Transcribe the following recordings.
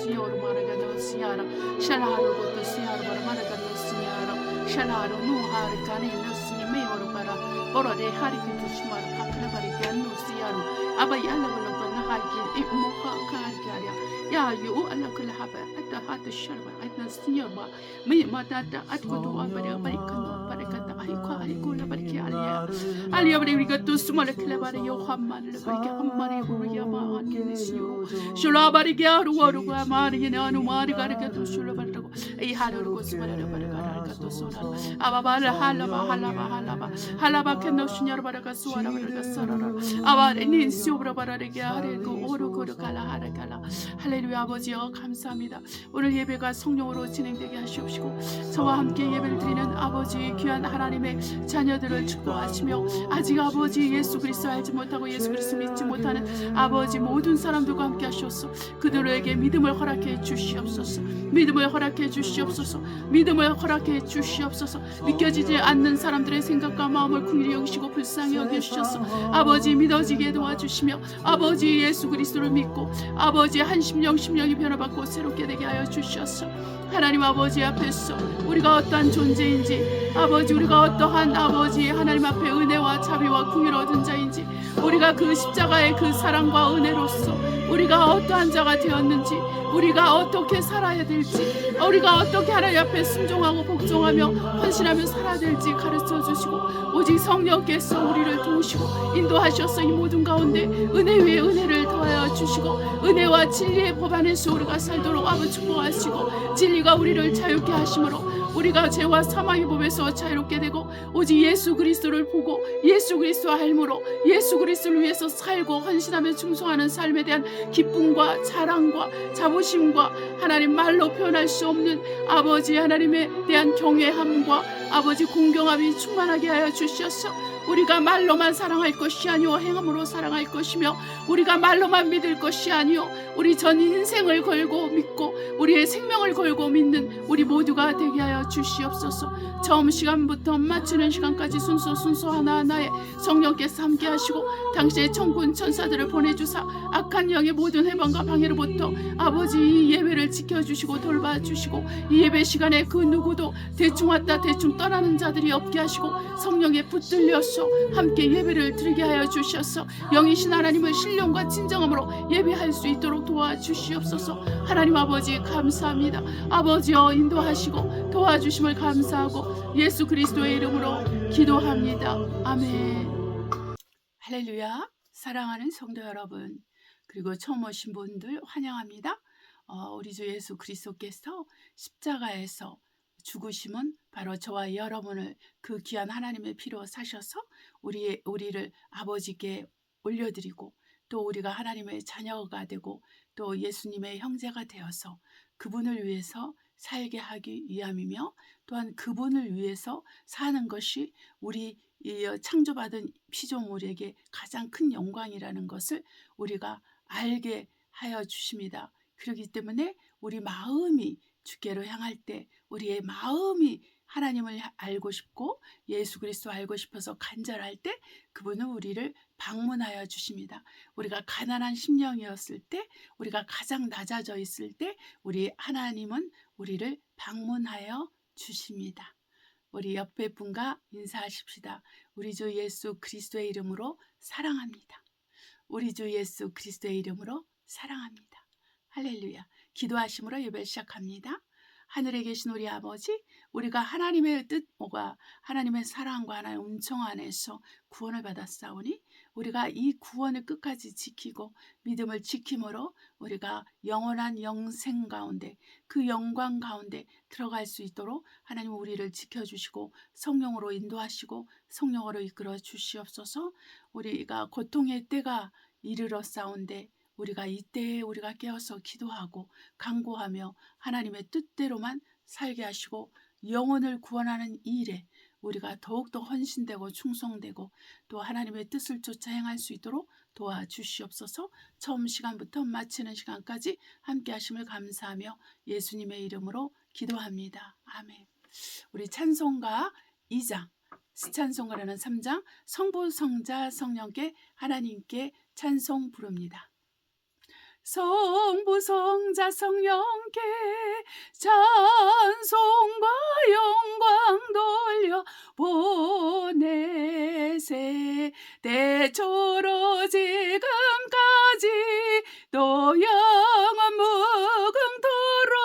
Signor Maragano Siara, Shalaro Goto Siara Maragano Siara, Shalaro no Harikane no Sinimeo para, Borode Harikin to Smart Pakanabarikan no Siaro, Abayala Balabana Harikin, Moha Kargaria, Ya, you Alakula Haba, at the heart of Shalva, at the Signor, me Matata, at Godu Abarikan, Paracata, Aiko, Labarikia, Alia Brigato Sumala Clevari, Yohaman, Labarika, Mari, Yama, Kinisio, Shulabariga, Waruga, Marian, Anumari, Garagato, Shulabato, a Halago Smara, Baragato Sona, Ababala, Halaba, Halaba, Kenoshia, Baragasuara, Baragasara, Abar, and in Subra Baragago, Oro Kala, 할렐루야. 아버지여 감사합니다. 오늘 예배가 성령으로 진행되게 하시옵시고 저와 함께 예배를 드리는 아버지 귀한 하나님의 자녀들을 축복하시며 아직 아버지 예수 그리스도 알지 못하고 예수 그리스도 믿지 못하는 아버지 모든 사람들과 함께 하시옵소서. 그들에게 믿음을 허락해 주시옵소서. 믿음을 허락해 주시옵소서. 믿음을 허락해 주시옵소서. 믿겨지지 않는 사람들의 생각과 마음을 긍휼히 여기시고 불쌍히 여기시옵소서. 아버지 믿어지게 도와주시며 아버지 예수 그리스도를 믿고 아버지 한 심령이 변화받고 새롭게 되게 하여 주시옵소서. 하나님 아버지 앞에서 우리가 어떠한 존재인지 아버지 우리가 어떠한 아버지 하나님 앞에 은혜와 자비와 긍휼을 얻은 자인지 우리가 그 십자가의 그 사랑과 은혜로서 우리가 어떠한 자가 되었는지 우리가 어떻게 살아야 될지 우리가 어떻게 하나님 앞에 순종하고 복종하며 헌신하며 살아야 될지 가르쳐 주시고 오직 성령께서 우리를 도우시고 인도하셔서 이 모든 가운데 은혜 위에 은혜를 더하여 주시고 은혜와 진리의 법 안에서 우리가 살도록 아버지 축복하시고 진리가 우리를 자유케 하심으로 우리가 죄와 사망의 법에서 자유롭게 되고 오직 예수 그리스도를 보고 예수 그리스도 알므로 예수 그리스도를 위해서 살고 헌신하며 충성하는 삶에 대한 기쁨과 자랑과 자부심과 하나님 말로 표현할 수 없는 아버지 하나님에 대한 경외함과 아버지 공경함이 충만하게 하여 주시옵소서. 우리가 말로만 사랑할 것이 아니오 행함으로 사랑할 것이며 우리가 말로만 믿을 것이 아니오 우리 전 인생을 걸고 믿고 우리의 생명을 걸고 믿는 우리 모두가 되게 하여 주시옵소서. 처음 시간부터 마치는 시간까지 순서 하나하나에 성령께서 함께 하시고 당시의 천군 천사들을 보내주사 악한 영의 모든 해방과 방해로부터 아버지 이 예배를 지켜주시고 돌봐주시고 이 예배 시간에 그 누구도 대충 왔다 대충 떠나는 자들이 없게 하시고 성령에 붙들려서 함께 예배를 드리게 하여 주셔서 영이신 하나님을 신령과 진정함으로 예배할 수 있도록 도와주시옵소서. 하나님 아버지 감사합니다. 아버지여 인도하시고 도와주심을 감사하고 예수 그리스도의 이름으로 기도합니다. 아멘. 할렐루야. 사랑하는 성도 여러분 그리고 처음 오신 분들 환영합니다. 우리 주 예수 그리스도께서 십자가에서 죽으심은 바로 저와 여러분을 그 귀한 하나님의 피로 사셔서 우리를 아버지께 올려드리고 또 우리가 하나님의 자녀가 되고 또 예수님의 형제가 되어서 그분을 위해서 살게 하기 위함이며 또한 그분을 위해서 사는 것이 우리 창조받은 피조물에게 가장 큰 영광이라는 것을 우리가 알게 하여 주십니다. 그렇기 때문에 우리 마음이 주께로 향할 때 우리의 마음이 하나님을 알고 싶고 예수 그리스도 알고 싶어서 간절할 때 그분은 우리를 방문하여 주십니다. 우리가 가난한 심령이었을 때 우리가 가장 낮아져 있을 때 우리 하나님은 우리를 방문하여 주십니다. 우리 옆에 분과 인사하십시다. 우리 주 예수 그리스도의 이름으로 사랑합니다. 우리 주 예수 그리스도의 이름으로 사랑합니다. 할렐루야. 기도하심으로 예배 시작합니다. 하늘에 계신 우리 아버지, 우리가 하나님의 뜻과 하나님의 사랑과 하나님의 은총 안에서 구원을 받았사오니 우리가 이 구원을 끝까지 지키고 믿음을 지킴으로 우리가 영원한 영생 가운데 그 영광 가운데 들어갈 수 있도록 하나님 우리를 지켜주시고 성령으로 인도하시고 성령으로 이끌어 주시옵소서. 우리가 고통의 때가 이르렀사온데 우리가 이때에 우리가 깨어서 기도하고 간구하며 하나님의 뜻대로만 살게 하시고 영혼을 구원하는 일에 우리가 더욱더 헌신되고 충성되고 또 하나님의 뜻을 쫓아 행할 수 있도록 도와주시옵소서. 처음 시간부터 마치는 시간까지 함께 하심을 감사하며 예수님의 이름으로 기도합니다. 아멘. 우리 찬송가 2장 찬송가라는 3장 성부 성자 성령께 하나님께 찬송 부릅니다. 성부 성자 성령께 찬송과 영광 돌려 보내세. 대초로 지금까지 또 영원 무궁토록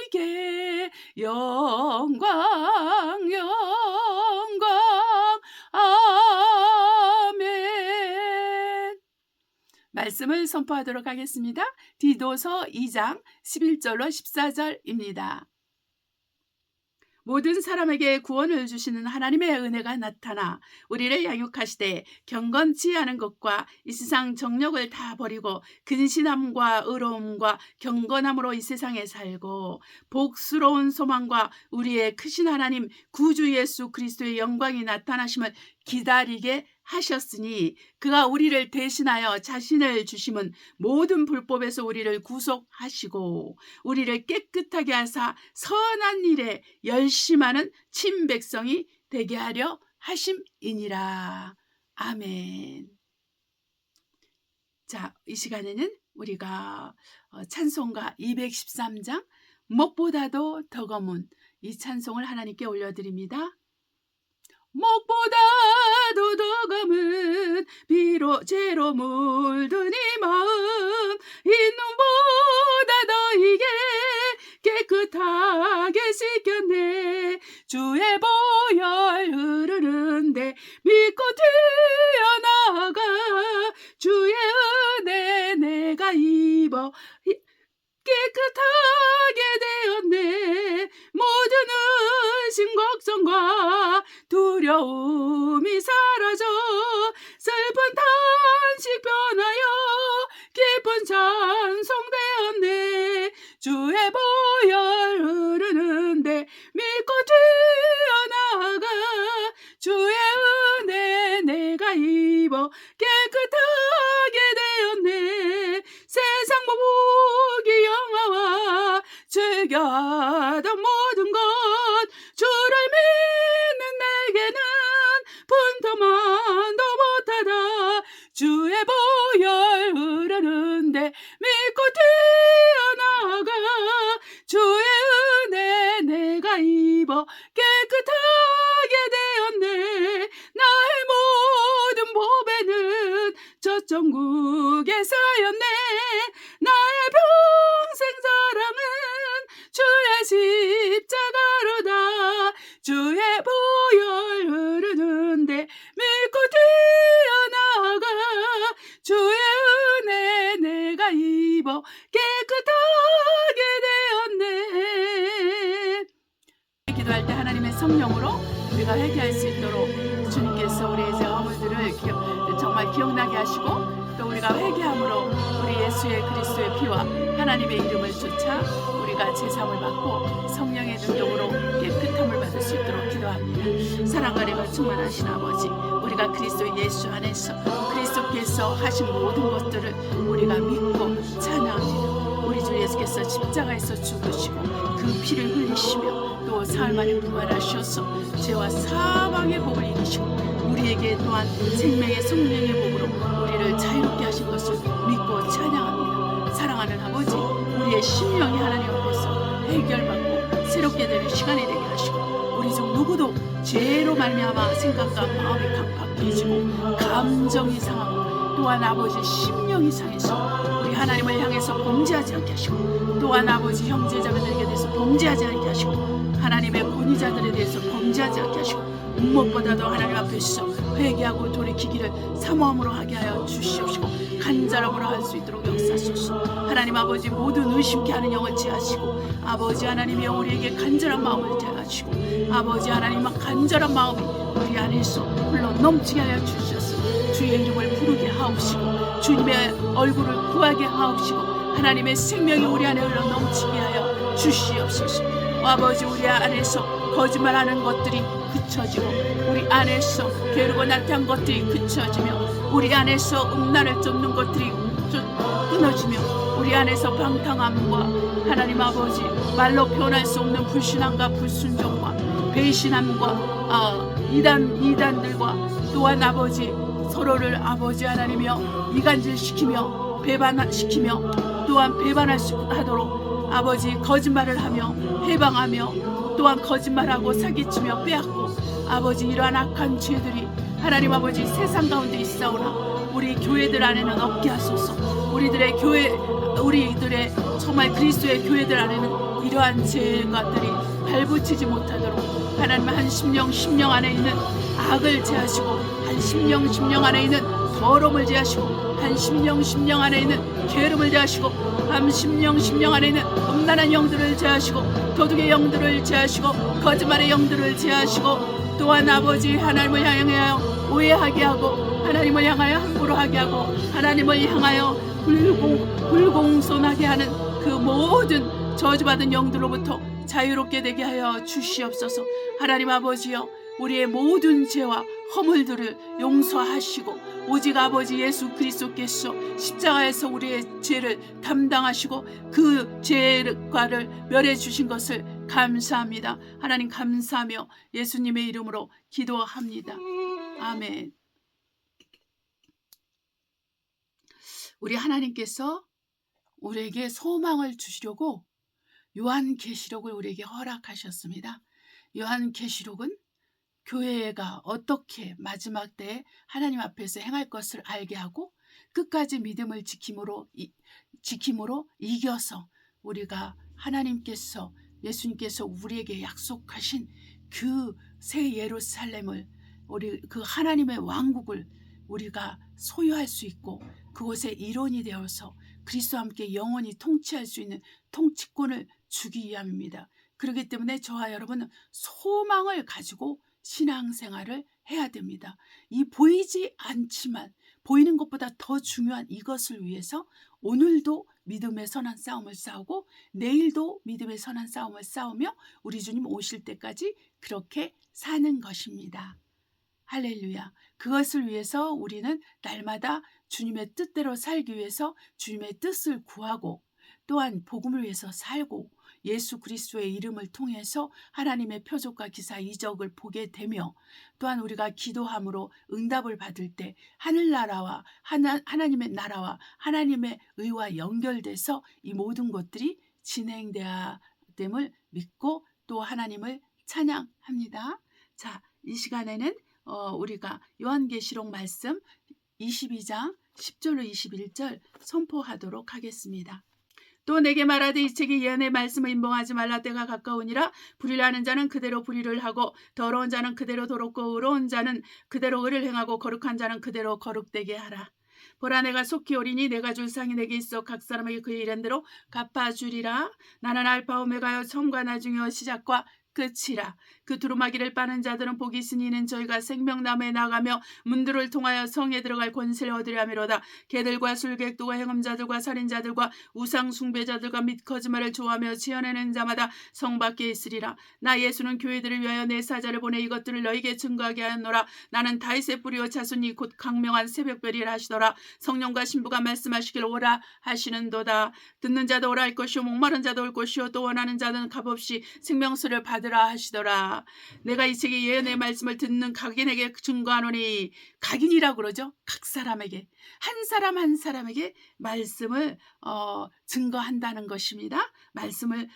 성삼위께 영광 영광. 아멘. 말씀을 선포하도록 하겠습니다. 디도서 2장 11절로 14절입니다. 모든 사람에게 구원을 주시는 하나님의 은혜가 나타나 우리를 양육하시되 경건치 않은 것과 이 세상 정욕을 다 버리고 근신함과 의로움과 경건함으로 이 세상에 살고 복스러운 소망과 우리의 크신 하나님 구주 예수 그리스도의 영광이 나타나심을 기다리게 하셨으니 그가 우리를 대신하여 자신을 주심은 모든 불법에서 우리를 구속하시고 우리를 깨끗하게 하사 선한 일에 열심하는 친백성이 되게 하려 하심이니라. 아멘. 자, 이 시간에는 우리가 찬송가 213장 목보다도 더 검은 이 찬송을 하나님께 올려드립니다. 목보다도 더 검은 비로 죄로 물든 이 마음 이 눈보다 너에게 깨끗하게 씻겼네. 주의 보혈 흐르는데 믿고 뛰어나가 주의 은혜 내가 입어 깨끗하게 되었네. 모든 의심 걱정과 두려움이 사라져 슬픈 탄식 변하여 기쁜 찬송 되었네. 주의 보혈 흐르는데 믿고 뛰어나가 주의 은혜 내가 입어 깨끗하게 되었네. 세상 보기 영화와 즐겨하던 모든 것 주를 믿는 내게는 분토만도 못하다. 주의 보혈 흐르는데 믿고 뛰어나가 주의 은혜 내가 입어 깨끗하게 되었네. 나의 모든 보배는 저 천국에 쌓였네. 나의 평생 사랑은 주의 십자가로다. 주의 보혈 흐르는데 믿고 뛰어나가 주의 은혜 내가 입어 깨끗하게 되었네. 기도할 때 하나님의 성령으로 우리가 회개할 수 있도록 주님께서 우리의 죄 허물들을 정말 기억나게 하시고 또 우리가 회개함으로 우리 예수의 그리스도의 피와 하나님의 이름을 쫓아 우리가 제사함을 받고 성령의 능력으로 깨끗함을 받을 수 있도록 기도합니다. 사랑과 은혜가 충만하신 아버지, 우리가 그리스도 예수 안에서 그리스도께서 하신 모든 것들을 우리가 믿고 찬양합니다. 우리 주 예수께서 십자가에서 죽으시고 그 피를 흘리시며 또 사흘 만에 부활하셔서 죄와 사망의 복을 이기시고 우리에게 또한 생명의 성령의 복으로 우리를 자유롭게 하신 것을 믿고 찬양합니다. 사랑하는 아버지, 우리의 심령이 하나님 앞에서 해결받고 새롭게 되는 시간이 되게 하시고 우리 중 누구도 죄로 말미암아 생각과 마음이 각박해지고 감정이 상하고 또한 아버지 심령이 상해서 우리 하나님을 향해서 범죄하지 않게 하시고 또한 아버지 형제자매들에게 대해서 범죄하지 않게 하시고 하나님의 권위자들에 대해서 범죄하지 않게 하시고 무엇보다도 하나님 앞에서 회개하고 돌이키기를 사모함으로 하게 하여 주시옵시고 간절함으로 할 수 있도록 역사하소서. 하나님 아버지 모든 의심케 하는 영을 제하시고 아버지 하나님이 우리에게 간절한 마음을 제하시고 아버지 하나님의 간절한 마음이 우리 안에서 흘러 넘치게 하여 주셔서 주의 이름을 부르게 하옵시고 주님의 얼굴을 구하게 하옵시고 하나님의 생명이 우리 안에 흘러 넘치게 하여 주시옵소서. 아버지 우리 안에서 거짓말하는 것들이 그쳐지고 우리 안에서 게으르고 나태한 것들이 그쳐지며 우리 안에서 음란을 쫓는 것들이 끊어지며 우리 안에서 방탕함과 하나님 아버지 말로 표현할 수 없는 불신함과 불순종과 배신함과 이단들과 또한 아버지 서로를 아버지 하나님이여 이간질시키며 배반시키며 또한 배반하도록 아버지 거짓말을 하며 해방하며 또한 거짓말하고 사기치며 빼앗고 아버지 이러한 악한 죄들이 하나님 아버지 세상 가운데 있사오나 우리 교회들 안에는 없게 하소서. 우리들의 정말 그리스도의 교회들 안에는 이러한 죄가들이 발붙이지 못하도록 하나님 한 심령 안에 있는 악을 제하시고 한 심령 안에 있는 더러움을 제하시고 한 심령 안에 있는 게으름을 제하시고 한 심령 안에 있는 음란한 영들을 제하시고 도둑의 영들을 제하시고 거짓말의 영들을 제하시고 또한 아버지 하나님을 향하여 오해하게 하고 하나님을 향하여 함부로 하게 하고 하나님을 향하여 불공손하게 하는 그 모든 저주받은 영들로부터 자유롭게 되게 하여 주시옵소서. 하나님 아버지여 우리의 모든 죄와 허물들을 용서하시고 오직 아버지 예수 그리스도께서 십자가에서 우리의 죄를 담당하시고 그 죄과를 멸해 주신 것을 감사합니다. 하나님 감사하며 예수님의 이름으로 기도합니다. 아멘. 우리 하나님께서 우리에게 소망을 주시려고 요한계시록을 우리에게 허락하셨습니다. 요한계시록은 교회가 어떻게 마지막 때에 하나님 앞에서 행할 것을 알게 하고 끝까지 믿음을 지킴으로 이겨서 우리가 하나님께서 예수님께서 우리에게 약속하신 그 새 예루살렘을 우리 그 하나님의 왕국을 우리가 소유할 수 있고 그곳의 일원이 되어서 그리스도와 함께 영원히 통치할 수 있는 통치권을 주기 위함입니다. 그렇기 때문에 저와 여러분은 소망을 가지고 신앙생활을 해야 됩니다. 이 보이지 않지만 보이는 것보다 더 중요한 이것을 위해서 오늘도 믿음의 선한 싸움을 싸우고 내일도 믿음의 선한 싸움을 싸우며 우리 주님 오실 때까지 그렇게 사는 것입니다. 할렐루야. 그것을 위해서 우리는 날마다 주님의 뜻대로 살기 위해서 주님의 뜻을 구하고 또한 복음을 위해서 살고 예수 그리스도의 이름을 통해서 하나님의 표적과 기사 이적을 보게 되며 또한 우리가 기도함으로 응답을 받을 때 하늘나라와 하나님의 나라와 하나님의 의와 연결돼서 이 모든 것들이 진행되어야 됨을 믿고 또 하나님을 찬양합니다. 자, 이 시간에는 우리가 요한계시록 말씀 22장 10절로 21절 선포하도록 하겠습니다. 또 내게 말하되 이 책이 예언의 말씀을 임봉하지 말라. 때가 가까우니라. 불의를 하는 자는 그대로 불의를 하고 더러운 자는 그대로 더럽고 의로운 자는 그대로 의를 행하고 거룩한 자는 그대로 거룩되게 하라. 보라 내가 속히 오리니 내가 줄 상이 내게 있어 각 사람에게 그의 일한 대로 갚아주리라. 나는 알파 오메가여 처음과 나중이요 시작과 끝이라. 그 두루마기를 빠는 자들은 복이 있으니 이는 저희가 생명나무에 나가며 문들을 통하여 성에 들어갈 권세를 얻으려 함이로다. 개들과 술객들과 행음자들과 살인자들과 우상 숭배자들과 및 거짓말을 좋아하며 지어내는 자마다 성 밖에 있으리라. 나 예수는 교회들을 위하여 내 사자를 보내 이것들을 너희에게 증거하게 하였노라. 나는 다윗의 뿌리요 자손이 곧 강명한 새벽별이라 하시더라. 성령과 신부가 말씀하시길 오라 하시는도다. 듣는 자도 오라 할 것이요 목마른 자도 올 것이요 또 원하는 자는 값없이 생명수를 받으라 하시더라. 내가 이 책의 예언의 말씀을 듣는 각인에게 증거하노니, 각인이라고 그러죠. 각 사람에게 한 사람 한 사람에게 말씀을 증거한다는 것입니다. 말씀을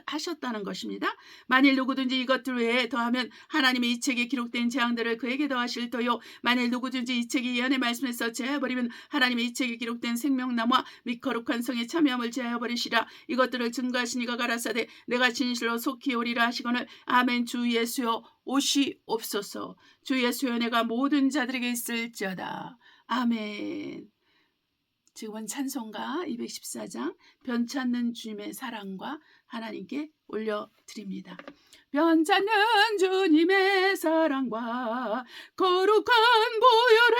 하셨다는 것입니다. 만일 누구든지 이것들 외에 더하면 하나님의 이 책에 기록된 재앙들을 그에게 더하실 터요. 만일 누구든지 이 책이 예언의 말씀에서 제하여버리면 하나님의 이 책에 기록된 생명나무와 및 거룩한 성의 참여함을 제하여버리시라. 이것들을 증거하시니가 가라사대 내가 진실로 속히 오리라 하시거늘 아멘. 주 예수여 오시옵소서. 주 예수여 내가 모든 자들에게 있을지어다. 아멘. 지금은 찬송가 214장 변찮는 주님의 사랑과 하나님께 올려드립니다. 변찮는 주님의 사랑과 거룩한 보혈의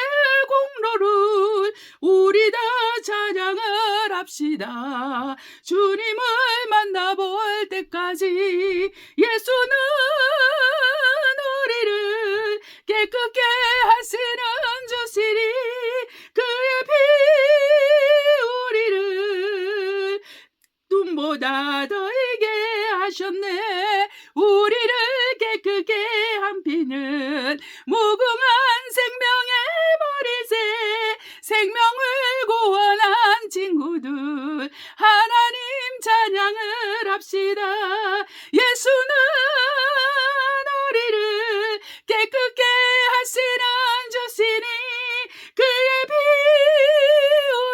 공로를 우리 다 찬양을 합시다. 주님을 만나볼 때까지 예수는 우리를 깨끗게 하시는 주시리. 그의 피 우리를 눈보다 더이게 하셨네. 우리를 깨끗게 한 피는 무궁한 생명의 하나님 찬양을 합시다. 예수는 우리를 깨끗게 하시는 주시니 그의 피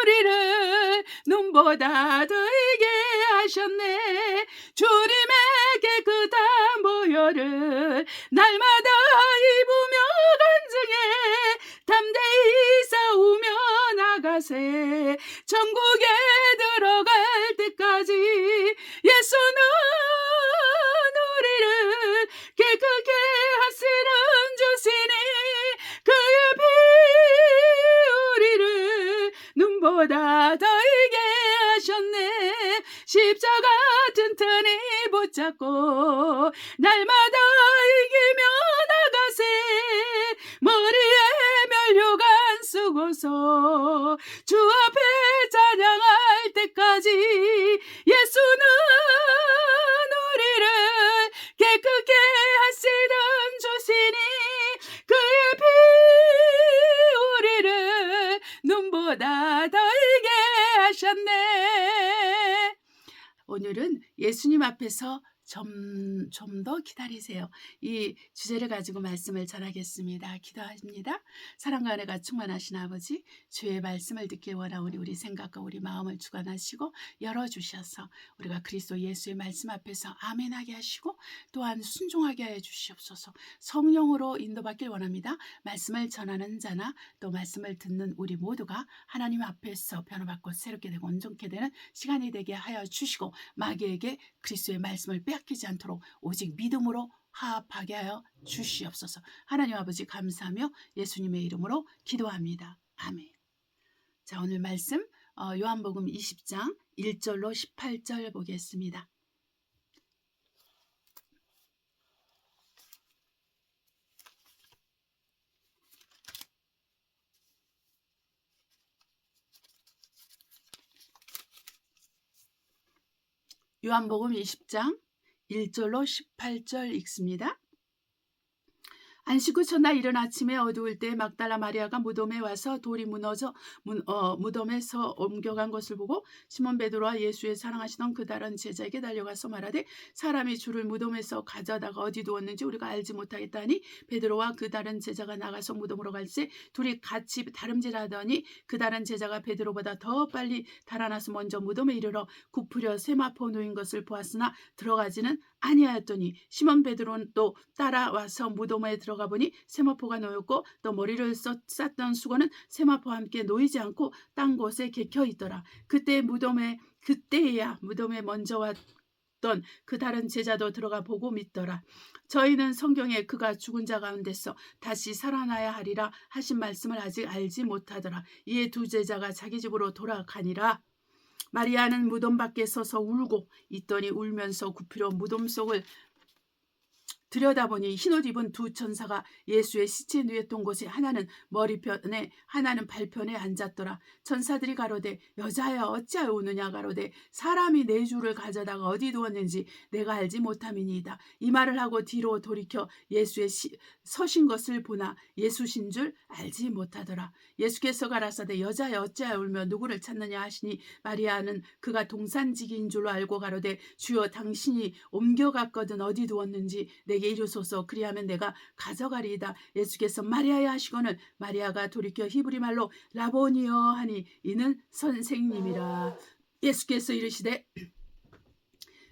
우리를 눈보다 더이게 하셨네. 주님의 깨끗한 보혈을 날마다 입으며 간증해 담대히 싸우며 나가세. 천국에 들어갈 때까지 예수는 우리를 깨끗게 하시는 주시니 그의 피 우리를 눈보다 더이게 하셨네. 십자가 튼튼히 붙잡고 날마다 이기며 나가세. 머리에 면류관 쓰고서 주 앞에 찬양할 때까지 예수는 우리를 깨끗게 하시는 주시니 그의 피 우리를 눈보다 더이게 하셨네. 오늘은 예수님 앞에서 좀 더 기다리세요. 이 주제를 가지고 말씀을 전하겠습니다. 기도합니다. 사랑과 은혜가 충만하신 아버지, 주의 말씀을 듣길 원하오니 우리 생각과 우리 마음을 주관하시고 열어주셔서 우리가 그리스도 예수의 말씀 앞에서 아멘하게 하시고 또한 순종하게 하여 주시옵소서. 성령으로 인도받길 원합니다. 말씀을 전하는 자나 또 말씀을 듣는 우리 모두가 하나님 앞에서 변화받고 새롭게 되고 온전케 되는 시간이 되게 하여 주시고 마귀에게 그리스도의 말씀을 빼앗기지 않도록 오직 믿음으로 화합하게 하여 주시옵소서. 하나님 아버지 감사하며 예수님의 이름으로 기도합니다. 아멘. 자, 오늘 말씀 요한복음 20장 1절로 18절 보겠습니다. 요한복음 20장 1절로 18절 읽습니다. 안식 후 첫날 이른 아침에 어두울 때 막달라 마리아가 무덤에 와서 돌이 무너져 무덤에서 옮겨간 것을 보고 시몬 베드로와 예수의 사랑하시던 그 다른 제자에게 달려가서 말하되 사람이 주를 무덤에서 가져다가 어디 두었는지 우리가 알지 못하겠다니 베드로와 그 다른 제자가 나가서 무덤으로 갈새 둘이 같이 다름질하더니 그 다른 제자가 베드로보다 더 빨리 달아나서 먼저 무덤에 이르러 굽으려 세마포 놓인 것을 보았으나 들어가지는 아니하였더니 시몬 베드로는 또 따라와서 무덤에 들어가 보니 세마포가 놓였고 또 머리를 쌌던 수건은 세마포와 함께 놓이지 않고 딴 곳에 개켜 있더라. 그때야 무덤에 먼저 왔던 그 다른 제자도 들어가 보고 믿더라. 저희는 성경에 그가 죽은 자 가운데서 다시 살아나야 하리라 하신 말씀을 아직 알지 못하더라. 이에 두 제자가 자기 집으로 돌아가니라. 마리아는 무덤 밖에 서서 울고 있더니 울면서 굽히려 무덤 속을 들여다보니 흰옷 입은 두 천사가 예수의 시체 누였던 곳에 하나는 머리편에 하나는 발편에 앉았더라. 천사들이 가로되 여자여 어찌하여 우느냐 가로되 사람이 내 주를 가져다가 어디 두었는지 내가 알지 못함이니이다. 이 말을 하고 뒤로 돌이켜 예수의 서신 것을 보나 예수신 줄 알지 못하더라. 예수께서 가라사대 여자여 어찌하여 울며 누구를 찾느냐 하시니 마리아는 그가 동산지기인 줄로 알고 가로되 주여 당신이 옮겨갔거든 어디 두었는지 내게 이르소서 그리하면 내가 가져가리이다. 예수께서 마리아야 하시고는 마리아가 돌이켜 히브리 말로 라보니여 하니 이는 선생님이라. 예수께서 이르시되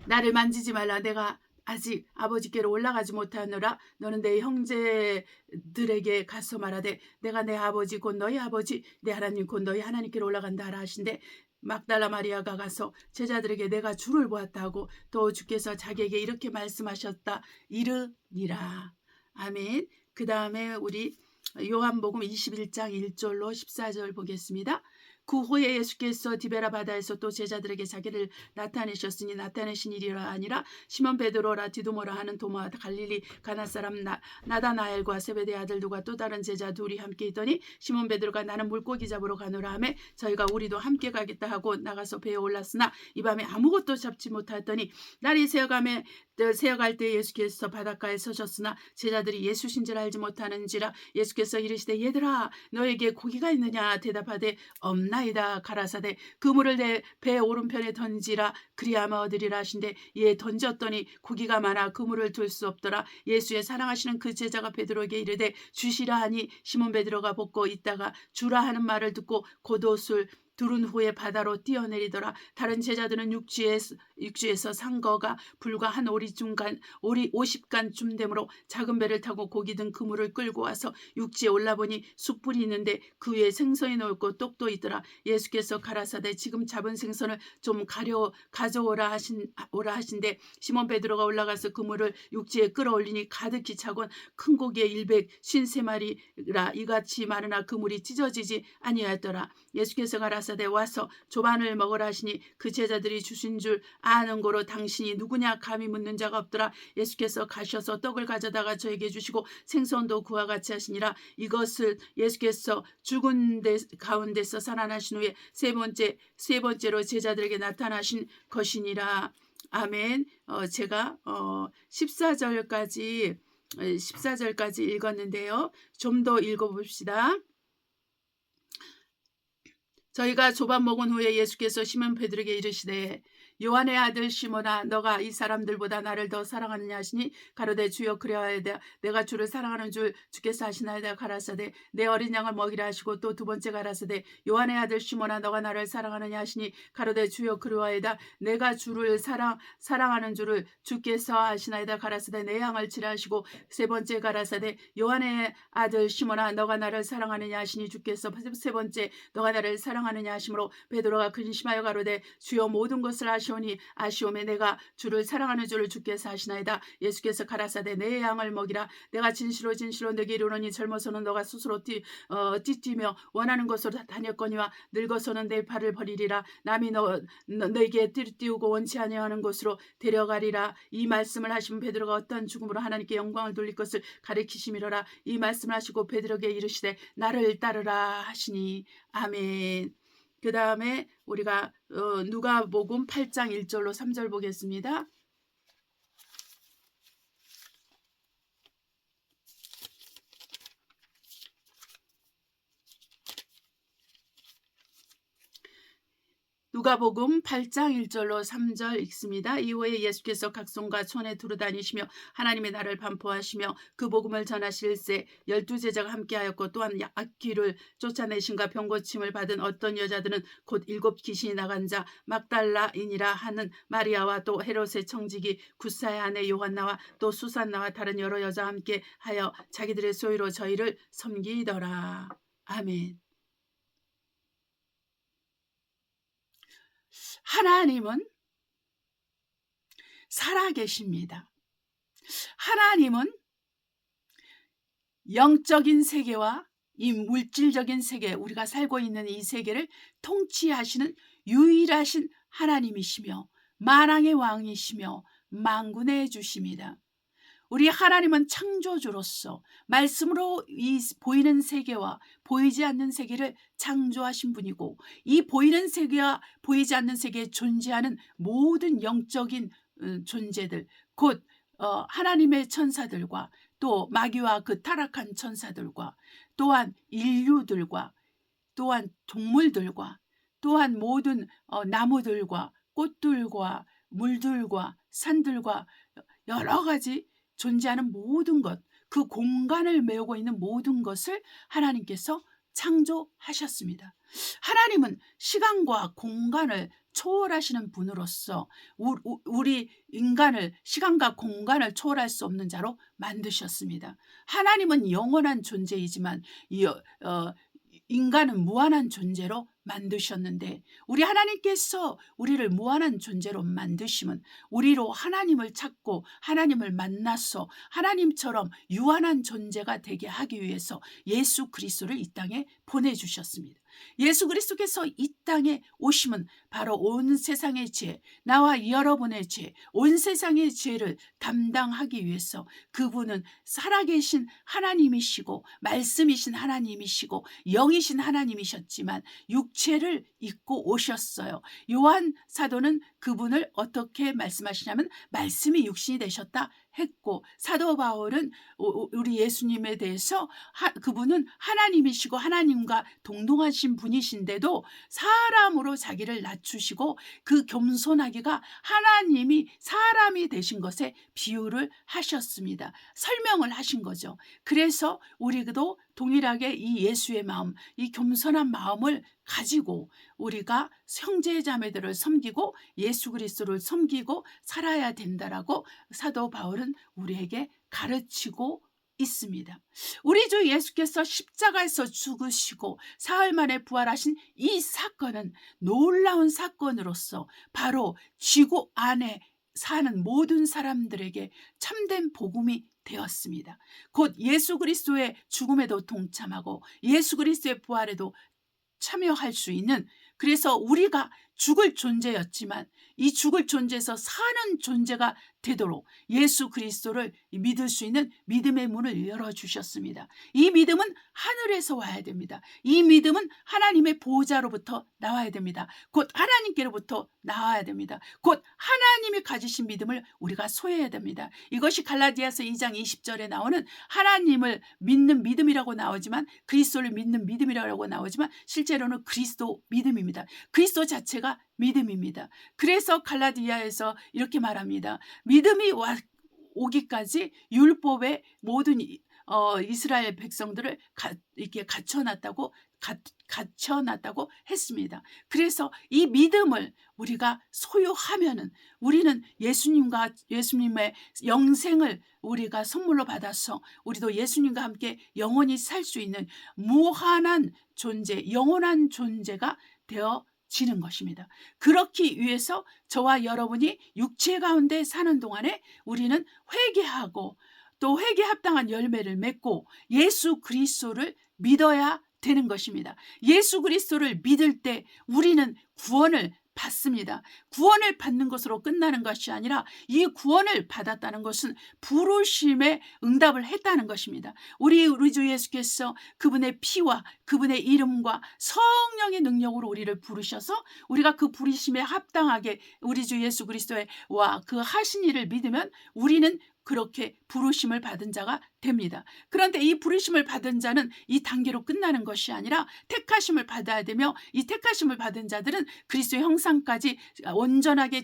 나를 만지지 말라. 내가 아직 아버지께로 올라가지 못하노라. 너는 내 형제들에게 가서 말하되 내가 내 아버지 곧 너희 아버지 내 하나님 곧 너희 하나님께로 올라간다 하라 하신대 막달라 마리아가 가서 제자들에게 내가 주를 보았다 하고 또 주께서 자기에게 이렇게 말씀하셨다 이르니라. 아멘. 그 다음에 우리 요한복음 21장 1절로 14절 보겠습니다. 그 후에 예수께서 디베라 바다에서 또 제자들에게 자기를 나타내셨으니 나타내신 일이라 아니라 시몬 베드로라 디두모라 하는 도마 갈릴리 가나 사람 나다나엘과 세베대 아들 누가 또 다른 제자 둘이 함께 있더니 시몬 베드로가 나는 물고기 잡으러 가노라 하매 저희가 우리도 함께 가겠다 하고 나가서 배에 올랐으나 이 밤에 아무것도 잡지 못하였더니 날이 새어갈 때 예수께서 바닷가에 서셨으나 제자들이 예수신 줄 알지 못하는지라. 예수께서 이르시되 얘들아 너에게 고기가 있느냐 대답하되 없나 나이다 가라사대 그물을 내 배 오른편에 던지라 그리하면 얻으리라 하신데 예 던졌더니 고기가 많아 그물을 둘 수 없더라. 예수의 사랑하시는 그 제자가 베드로에게 이르되 주시라 하니 시몬 베드로가 벗고 있다가 주라 하는 말을 듣고 겉옷을 두른 후에 바다로 뛰어내리더라. 다른 제자들은 육지에서 산 거가 불과 한 오리 50간쯤 되므로 작은 배를 타고 고기 든 그물을 끌고 와서 육지에 올라보니 숯불이 있는데 그 위에 생선이 놓고 떡도 있더라. 예수께서 가라사대 지금 잡은 생선을 좀 가져오라 하신데 시몬 베드로가 올라가서 그물을 육지에 끌어올리니 가득히 차곤 큰 고기에 153마리라 이같이 많으나 그물이 찢어지지 아니하였더라. 예수께서 가라사대 와서 조반을 먹으라 하시니 그 제자들이 주신 줄 아는 고로 당신이 누구냐 감히 묻는 자가 없더라. 예수께서 가셔서 떡을 가져다가 저에게 주시고 생선도 그와 같이 하시니라. 이것을 예수께서 죽은 데 가운데서 살아나신 후에 세 번째로 제자들에게 나타나신 것이니라. 아멘. 제가 14절까지 읽었는데요. 좀 더 읽어봅시다. 저희가 조반 먹은 후에 예수께서 시몬 베드로에게 이르시되 요한의 아들 시몬아 너가 이 사람들보다 나를 더 사랑하느냐 하시니 가로되 주여 그리하여다 내가 주를 사랑하는 줄 주께서 아시나이다 가라사대 내 어린 양을 먹이라 하시고 또 두 번째 가라사대 요한의 아들 시몬아 너가 나를 사랑하느냐 하시니 가로되 주여 그리하여다 내가 주를 사랑하는 줄을 주께서 아시나이다 가라사대 내 양을 치라 하시고 세 번째 가라사대 요한의 아들 시몬아 너가 나를 사랑하느냐 하시니 주께서 세 번째 너가 나를 사랑하느냐 하시므로 베드로가 근심하여 가로되 주여 모든 것을 아시오매 내가 주를 사랑하는 줄을 주께서 아시나이다. 예수께서 가라사대 내 양을 먹이라. 내가 진실로 내게 이르노니 젊어서는 너가 스스로 뛰며 원하는 곳으로 다녔거니와 늙어서는 내 팔을 버리리라. 남이 너에게 띄우고 원치 아니하는 곳으로 데려가리라. 이 말씀을 하시면 베드로가 어떠한 죽음으로 하나님께 영광을 돌릴 것을 가리키심이로라. 이 말씀을 하시고 베드로에게 이르시되 나를 따르라 하시니 아멘. 그 다음에 우리가 누가복음 8장 1절로 3절 보겠습니다. 누가복음 8장 1절로 3절 읽습니다. 이후에 예수께서 각성과 촌에 두루다니시며 하나님의 나라를 반포하시며 그 복음을 전하실세 12제자가 함께하였고 또한 악귀를 쫓아내신과 병고침을 받은 어떤 여자들은 곧 7 귀신이 나간 자 막달라인이라 하는 마리아와 또 헤롯의 청지기 구사의 아내 요한나와 또 수산나와 다른 여러 여자와 함께하여 자기들의 소유로 저희를 섬기더라. 아멘. 하나님은 살아계십니다. 하나님은 영적인 세계와 이 물질적인 세계, 우리가 살고 있는 이 세계를 통치하시는 유일하신 하나님이시며 만왕의 왕이시며 만군의 주십니다. 우리 하나님은 창조주로서 말씀으로 이 보이는 세계와 보이지 않는 세계를 창조하신 분이고 이 보이는 세계와 보이지 않는 세계에 존재하는 모든 영적인 존재들 곧 하나님의 천사들과 또 마귀와 그 타락한 천사들과 또한 인류들과 또한 동물들과 또한 모든 나무들과 꽃들과 물들과 산들과 여러 가지 존재하는 모든 것, 그 공간을 메우고 있는 모든 것을 하나님께서 창조하셨습니다. 하나님은 시간과 공간을 초월하시는 분으로서 우리 인간을 시간과 공간을 초월할 수 없는 자로 만드셨습니다. 하나님은 영원한 존재이지만 인간은 무한한 존재로 만드셨는데 우리 하나님께서 우리를 무한한 존재로 만드시면 우리로 하나님을 찾고 하나님을 만나서 하나님처럼 유한한 존재가 되게 하기 위해서 예수 그리스도를 이 땅에 보내주셨습니다. 예수 그리스도께서 이 땅에 오시면 바로 온 세상의 죄, 나와 여러분의 죄, 온 세상의 죄를 담당하기 위해서 그분은 살아계신 하나님이시고 말씀이신 하나님이시고 영이신 하나님이셨지만 육체를 입고 오셨어요. 요한 사도는 그분을 어떻게 말씀하시냐면 말씀이 육신이 되셨다 했고 사도 바울은 우리 예수님에 대해서 그분은 하나님이시고 하나님과 동등하신 높으신 분이신데도 사람으로 자기를 낮추시고 그 겸손하기가 하나님이 사람이 되신 것에 비유를 하셨습니다. 설명을 하신 거죠. 그래서 우리도 동일하게 이 예수의 마음, 이 겸손한 마음을 가지고 우리가 형제자매들을 섬기고 예수 그리스도를 섬기고 살아야 된다라고 사도 바울은 우리에게 가르치고 있습니다. 우리 주 예수께서 십자가에서 죽으시고 사흘 만에 부활하신 이 사건은 놀라운 사건으로서 바로 지구 안에 사는 모든 사람들에게 참된 복음이 되었습니다. 곧 예수 그리스도의 죽음에도 동참하고 예수 그리스도의 부활에도 참여할 수 있는, 그래서 우리가 죽을 존재였지만 이 죽을 존재에서 사는 존재가 되도록 예수 그리스도를 믿을 수 있는 믿음의 문을 열어주셨습니다. 이 믿음은 하늘에서 와야 됩니다. 이 믿음은 하나님의 보호자로부터 나와야 됩니다. 곧 하나님께로부터 나와야 됩니다. 곧 하나님이 가지신 믿음을 우리가 소유해야 됩니다. 이것이 갈라디아서 2장 20절에 나오는 하나님을 믿는 믿음이라고 나오지만, 그리스도를 믿는 믿음이라고 나오지만 실제로는 그리스도 믿음입니다. 그리스도 자체가 믿음입니다. 그래서 갈라디아에서 이렇게 말합니다. 믿음이 오기까지 율법의 모든 이스라엘 백성들을 이렇게 갖춰놨다고 했습니다. 그래서 이 믿음을 우리가 소유하면은 우리는 예수님의 영생을 우리가 선물로 받아서 우리도 예수님과 함께 영원히 살 수 있는 무한한 존재, 영원한 존재가 되어지는 것입니다. 그렇기 위해서 저와 여러분이 육체 가운데 사는 동안에 우리는 회개하고 또 회개에 합당한 열매를 맺고 예수 그리스도를 믿어야 되는 것입니다. 예수 그리스도를 믿을 때 우리는 구원을 받습니다. 구원을 받는 것으로 끝나는 것이 아니라 이 구원을 받았다는 것은 부르심에 응답을 했다는 것입니다. 우리 주 예수께서 그분의 피와 그분의 이름과 성령의 능력으로 우리를 부르셔서 우리가 그 부르심에 합당하게 우리 주 예수 그리스도의 그 하신 일을 믿으면 우리는 그렇게 부르심을 받은 자가 됩니다. 그런데 이 부르심을 받은 자는 이 단계로 끝나는 것이 아니라 택하심을 받아야 되며, 이 택하심을 받은 자들은 그리스도의 형상까지 온전하게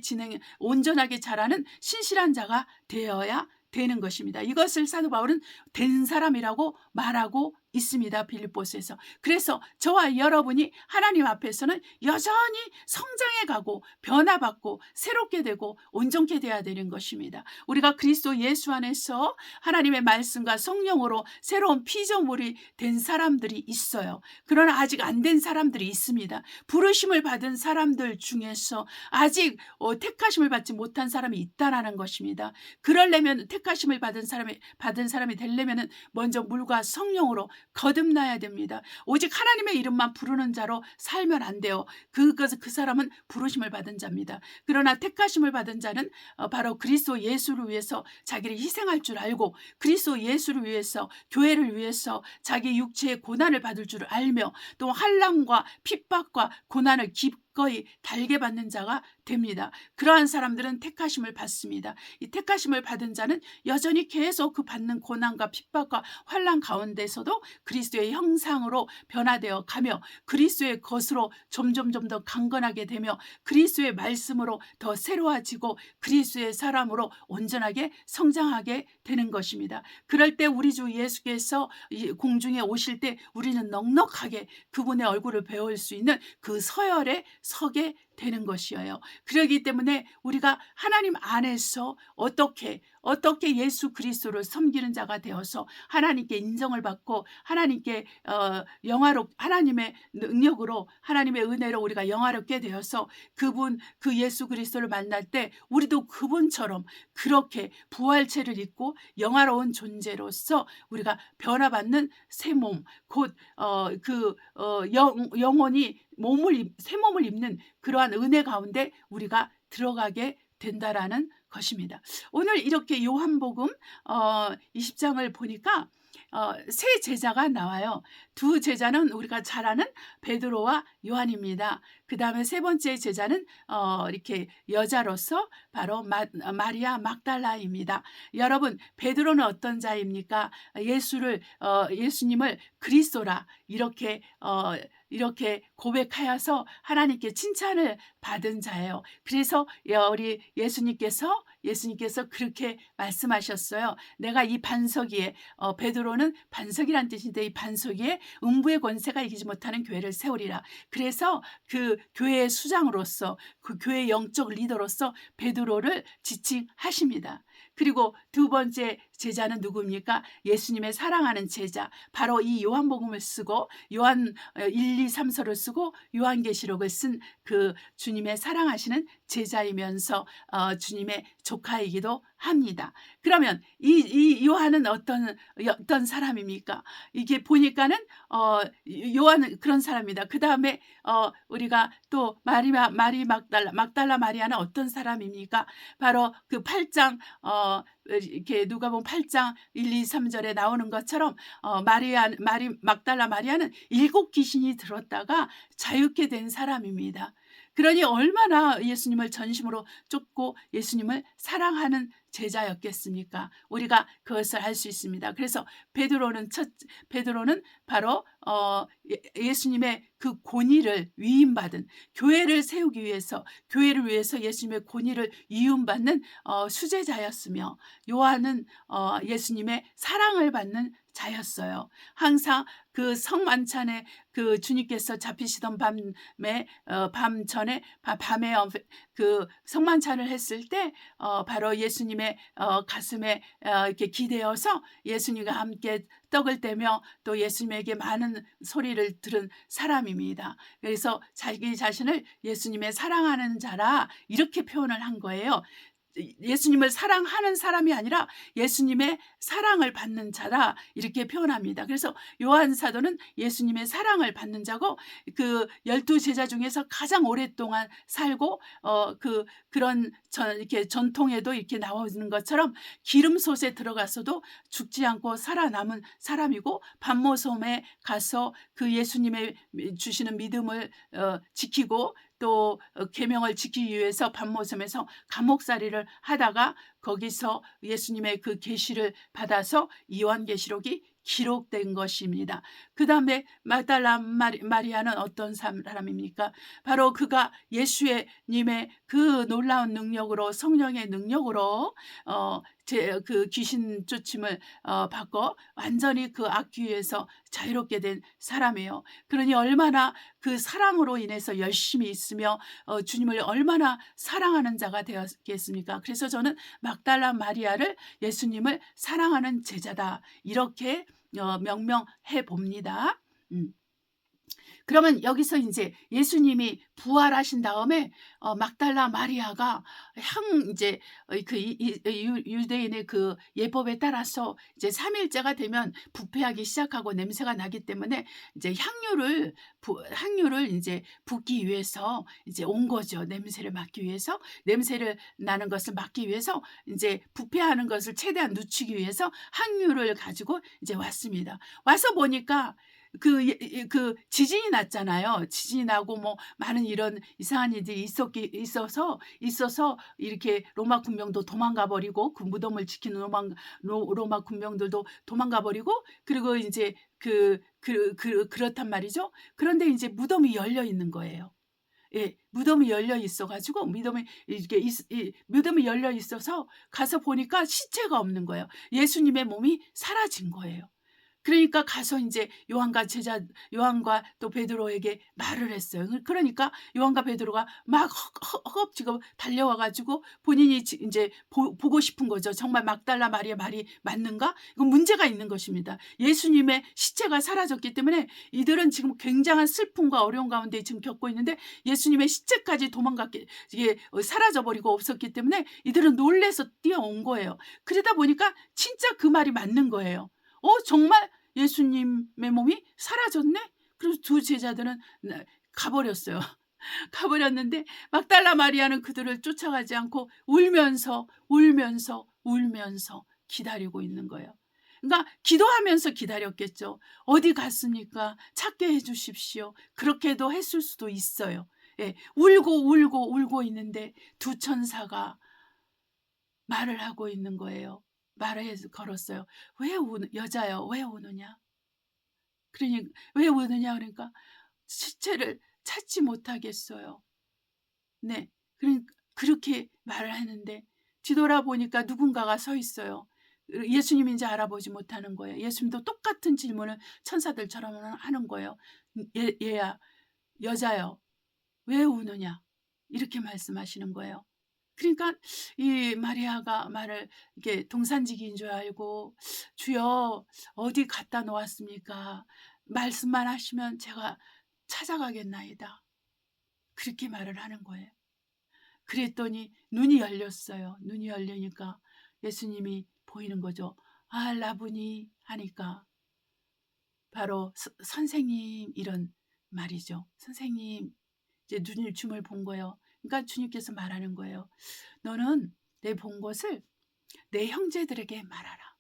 자라는 신실한 자가 되어야 되는 것입니다. 이것을 사도 바울은 된 사람이라고 말하고 있습니다. 빌립보서에서. 그래서 저와 여러분이 하나님 앞에서는 여전히 성장해 가고 변화받고 새롭게 되고 온전케 돼야 되는 것입니다. 우리가 그리스도 예수 안에서 하나님의 말씀과 성령으로 새로운 피조물이 된 사람들이 있어요. 그러나 아직 안 된 사람들이 있습니다. 부르심을 받은 사람들 중에서 아직 택하심을 받지 못한 사람이 있다라는 것입니다. 그러려면 택하심을 받은 사람이 되려면 먼저 물과 성령으로 거듭나야 됩니다. 오직 하나님의 이름만 부르는 자로 살면 안 돼요. 그 사람은 부르심을 받은 자입니다. 그러나 택하심을 받은 자는 바로 그리스도 예수를 위해서 자기를 희생할 줄 알고 그리스도 예수를 위해서, 교회를 위해서 자기 육체의 고난을 받을 줄 알며 또 환난과 핍박과 고난을 기꺼이 달게 받는 자가 됩니다. 그러한 사람들은 택하심을 받습니다. 이 택하심을 받은 자는 여전히 계속 그 받는 고난과 핍박과 환난 가운데서도 그리스도의 형상으로 변화되어 가며 그리스도의 것으로 점점 더 강건하게 되며 그리스도의 말씀으로 더 새로워지고 그리스도의 사람으로 온전하게 성장하게 되는 것입니다. 그럴 때 우리 주 예수께서 공중에 오실 때 우리는 넉넉하게 그분의 얼굴을 배울 수 있는 그 서열에 서게 되는 것이에요. 그렇기 때문에 우리가 하나님 안에서 어떻게 예수 그리스도를 섬기는 자가 되어서 하나님께 인정을 받고 하나님께 하나님의 능력으로 하나님의 은혜로 우리가 영화롭게 되어서 그 예수 그리스도를 만날 때 우리도 그분처럼 그렇게 부활체를 입고 영화로운 존재로서 우리가 변화받는 새 몸, 곧 영혼이 새 몸을 입는 그러한 은혜 가운데 우리가 들어가게 된다라는 것입니다. 오늘 이렇게 요한복음 20장을 보니까 세 제자가 나와요. 두 제자는 우리가 잘 아는 베드로와 요한입니다. 그다음에 세 번째 제자는 이렇게 여자로서 바로 마리아 막달라입니다. 여러분, 베드로는 어떤 자입니까? 예수님을 그리스도라 이렇게 고백하여서 하나님께 칭찬을 받은 자예요. 그래서 우리 예수님께서 그렇게 말씀하셨어요. 내가 이 반석 위에, 베드로는 반석이란 뜻인데, 이 반석 위에 음부의 권세가 이기지 못하는 교회를 세우리라. 그래서 그 교회의 수장으로서, 그 교회의 영적 리더로서 베드로를 지칭하십니다. 그리고 두 번째 제자는 누굽니까? 예수님의 사랑하는 제자, 바로 이 요한복음을 쓰고 요한 1, 2, 3서를 쓰고 요한계시록을 쓴 그 주님의 사랑하시는 제자이면서 주님의 조카이기도 합니다. 그러면 이 요한은 어떤 사람입니까? 이게 보니까는 요한은 그런 사람입니다. 그 다음에 우리가 또 막달라 마리아는 어떤 사람입니까? 바로 그 8장 이렇게 누가복음 8장 1, 2, 3절에 나오는 것처럼 막달라 마리아는 7 귀신이 들었다가 자유케 된 사람입니다. 그러니 얼마나 예수님을 전심으로 쫓고 예수님을 사랑하는 제자였겠습니까? 우리가 그것을 알 수 있습니다. 그래서 베드로는 바로 예수님의 그 권위를 위임받은, 교회를 세우기 위해서, 교회를 위해서 예수님의 권위를 위임받는 수제자였으며, 요한은 예수님의 사랑을 받는 자였어요. 항상 그 성만찬에 그 주님께서 잡히시던 밤 전에 밤에 그 성만찬을 했을 때 바로 예수님의 가슴에 이렇게 기대어서 예수님과 함께 떡을 떼며 또 예수님에게 많은 소리를 들은 사람입니다. 그래서 자기 자신을 예수님의 사랑하는 자라 이렇게 표현을 한 거예요. 예수님을 사랑하는 사람이 아니라 예수님의 사랑을 받는 자라 이렇게 표현합니다. 그래서 요한 사도는 예수님의 사랑을 받는 자고, 그 12제자 중에서 가장 오랫동안 살고 그런 이렇게 전통에도 이렇게 나오는 것처럼 기름솥에 들어가서도 죽지 않고 살아남은 사람이고, 반모섬에 가서 그 예수님의 주시는 믿음을 지키고 또 계명을 지키기 위해서 반모섬에서 감옥살이를 하다가 거기서 예수님의 그 계시를 받아서 요한계시록이 기록된 것입니다. 그 다음에 막달라 마리아는 어떤 사람입니까? 바로 그가 예수님의 그 놀라운 능력으로, 성령의 능력으로 그 귀신 쫓임을 받고 완전히 그 악귀에서 자유롭게 된 사람이에요. 그러니 얼마나 그 사랑으로 인해서 열심히 있으며 주님을 얼마나 사랑하는 자가 되었겠습니까? 그래서 저는 막달라 마리아를 예수님을 사랑하는 제자다 이렇게 명명해 봅니다. 그러면 여기서 이제 예수님이 부활하신 다음에 막달라 마리아가 이제 그 유대인의 그 예법에 따라서 이제 3일째가 되면 부패하기 시작하고 냄새가 나기 때문에 이제 향유를 이제 붓기 위해서 이제 온 거죠. 냄새를 맡기 위해서, 냄새를 나는 것을 막기 위해서, 이제 부패하는 것을 최대한 늦추기 위해서 향유를 가지고 이제 왔습니다. 와서 보니까 그 지진이 났잖아요. 지진이 나고 뭐 많은 이런 이상한 일들이 있어서 이렇게 로마 군병도 도망가 버리고, 그 무덤을 지키는 로마 군병들도 도망가 버리고, 그리고 이제 그렇단 말이죠. 그런데 이제 무덤이 열려 있는 거예요. 예, 무덤이 열려 있어가지고 무덤이 열려 있어서 가서 보니까 시체가 없는 거예요. 예수님의 몸이 사라진 거예요. 그러니까 가서 이제 요한과 또 베드로에게 말을 했어요. 그러니까 요한과 베드로가 막 허겁지겁 달려와가지고 본인이 이제 보고 싶은 거죠. 정말 막달라 마리아 말이 맞는가? 이건 문제가 있는 것입니다. 예수님의 시체가 사라졌기 때문에 이들은 지금 굉장한 슬픔과 어려운 가운데 지금 겪고 있는데, 예수님의 시체까지 이게 사라져버리고 없었기 때문에 이들은 놀래서 뛰어온 거예요. 그러다 보니까 진짜 그 말이 맞는 거예요. 정말 예수님의 몸이 사라졌네? 그래서 두 제자들은 가버렸어요. 가버렸는데 막달라 마리아는 그들을 쫓아가지 않고 울면서 기다리고 있는 거예요. 그러니까 기도하면서 기다렸겠죠. 어디 갔습니까? 찾게 해주십시오. 그렇게도 했을 수도 있어요. 예, 울고 있는데 두 천사가 말을 하고 있는 거예요. 말을 해서 걸었어요. 여자여, 왜 우느냐? 그러니, 왜 우느냐? 그러니까, 시체를 찾지 못하겠어요. 네. 그렇게 말을 하는데, 뒤돌아보니까 누군가가 서 있어요. 예수님인지 알아보지 못하는 거예요. 예수님도 똑같은 질문을 천사들처럼 하는 거예요. 얘야, 여자여, 왜 우느냐? 이렇게 말씀하시는 거예요. 그러니까 이 마리아가 말을 이게 동산지기인 줄 알고, 주여 어디 갖다 놓았습니까? 말씀만 하시면 제가 찾아가겠나이다. 그렇게 말을 하는 거예요. 그랬더니 눈이 열렸어요. 눈이 열리니까 예수님이 보이는 거죠. 아, 라보니 하니까 바로 선생님 이런 말이죠. 선생님, 이제 눈을 줌을 본 거예요. 그러니까 주님께서 말하는 거예요. 너는 내 본 것을 내 형제들에게 말하라.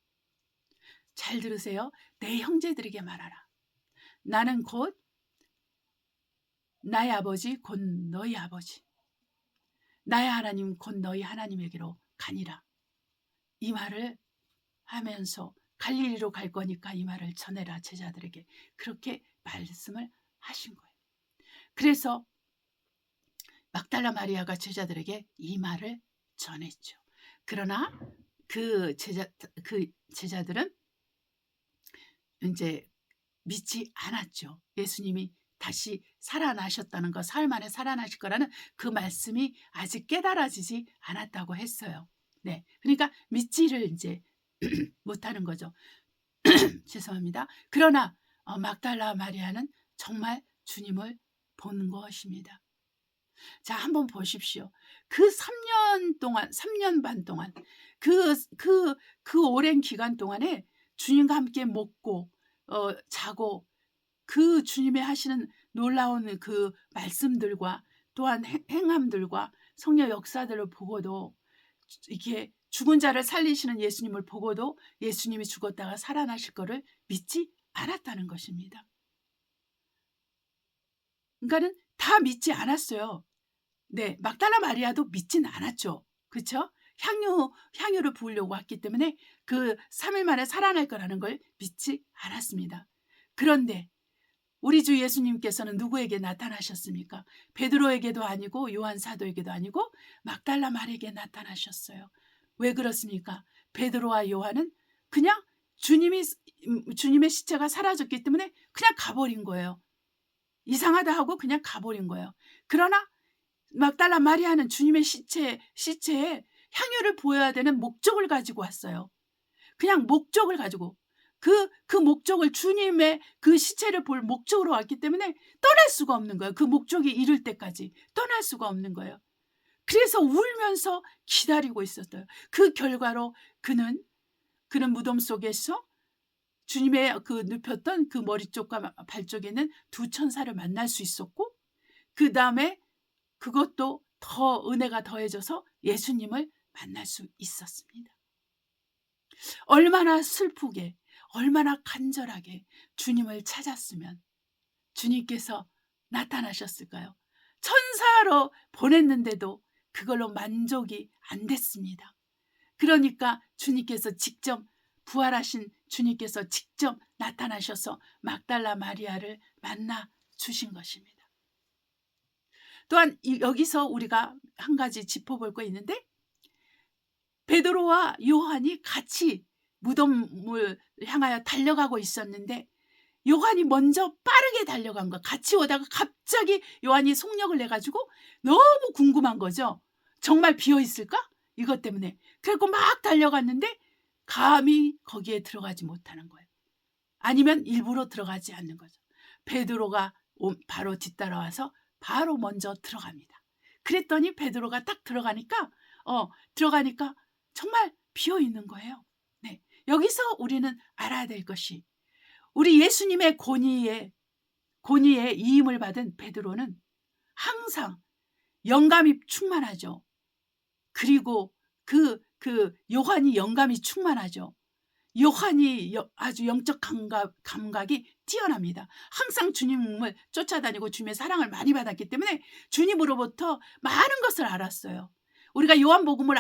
잘 들으세요. 내 형제들에게 말하라. 나는 곧 나의 아버지 곧 너희 아버지, 나의 하나님 곧 너희 하나님에게로 가니라. 이 말을 하면서 갈릴리로 갈 거니까 이 말을 전해라 제자들에게. 그렇게 말씀을 하신 거예요. 그래서 막달라 마리아가 제자들에게 이 말을 전했죠. 그러나 그 제자들은 이제 믿지 않았죠. 예수님이 다시 살아나셨다는 거, 사흘 만에 살아나실 거라는 그 말씀이 아직 깨달아지지 않았다고 했어요. 네, 그러니까 믿지를 이제 못하는 거죠. 죄송합니다. 그러나 막달라 마리아는 정말 주님을 본 것입니다. 자, 한번 보십시오. 그 3년 동안, 3년 반 동안, 그 오랜 기간 동안에 주님과 함께 먹고, 자고, 그 주님의 하시는 놀라운 그 말씀들과 또한 행함들과 성령 역사들을 보고도, 이게 죽은 자를 살리시는 예수님을 보고도 예수님이 죽었다가 살아나실 거를 믿지 않았다는 것입니다. 그러니까는 다 믿지 않았어요. 네, 막달라 마리아도 믿진 않았죠. 그렇죠? 향유를 부으려고 왔기 때문에 그 3일 만에 살아날 거라는 걸 믿지 않았습니다. 그런데 우리 주 예수님께서는 누구에게 나타나셨습니까? 베드로에게도 아니고 요한 사도에게도 아니고 막달라 마리아에게 나타나셨어요. 왜 그렇습니까? 베드로와 요한은 그냥 주님의 시체가 사라졌기 때문에 그냥 가버린 거예요. 이상하다 하고 그냥 가버린 거예요. 그러나 막달라 마리아는 주님의 시체에 향유를 부어야 되는 목적을 가지고 왔어요. 그냥 목적을 가지고 그 목적을, 주님의 그 시체를 볼 목적으로 왔기 때문에 떠날 수가 없는 거예요. 그 목적이 이룰 때까지 떠날 수가 없는 거예요. 그래서 울면서 기다리고 있었어요. 그 결과로 그는 무덤 속에서 주님의 그 눕혔던 그 머리 쪽과 발 쪽에 있는 두 천사를 만날 수 있었고, 그 다음에 그것도 더 은혜가 더해져서 예수님을 만날 수 있었습니다. 얼마나 슬프게, 얼마나 간절하게 주님을 찾았으면 주님께서 나타나셨을까요? 천사로 보냈는데도 그걸로 만족이 안 됐습니다. 그러니까 주님께서 직접, 부활하신 주님께서 직접 나타나셔서 막달라 마리아를 만나 주신 것입니다. 또한 여기서 우리가 한 가지 짚어볼 거 있는데, 베드로와 요한이 같이 무덤을 향하여 달려가고 있었는데 요한이 먼저 빠르게 달려간 거, 같이 오다가 갑자기 요한이 속력을 내가지고 너무 궁금한 거죠. 정말 비어있을까? 이것 때문에. 그리고 막 달려갔는데 감히 거기에 들어가지 못하는 거예요. 아니면 일부러 들어가지 않는 거죠. 베드로가 바로 뒤따라와서 바로 먼저 들어갑니다. 그랬더니 베드로가 딱 들어가니까 정말 비어있는 거예요. 네, 여기서 우리는 알아야 될 것이, 우리 예수님의 권위에 이임을 받은 베드로는 항상 영감이 충만하죠. 그리고 그 요한이 영감이 충만하죠. 요한이 아주 영적 감각이 뛰어납니다. 항상 주님을 쫓아다니고 주님의 사랑을 많이 받았기 때문에 주님으로부터 많은 것을 알았어요. 우리가 요한복음을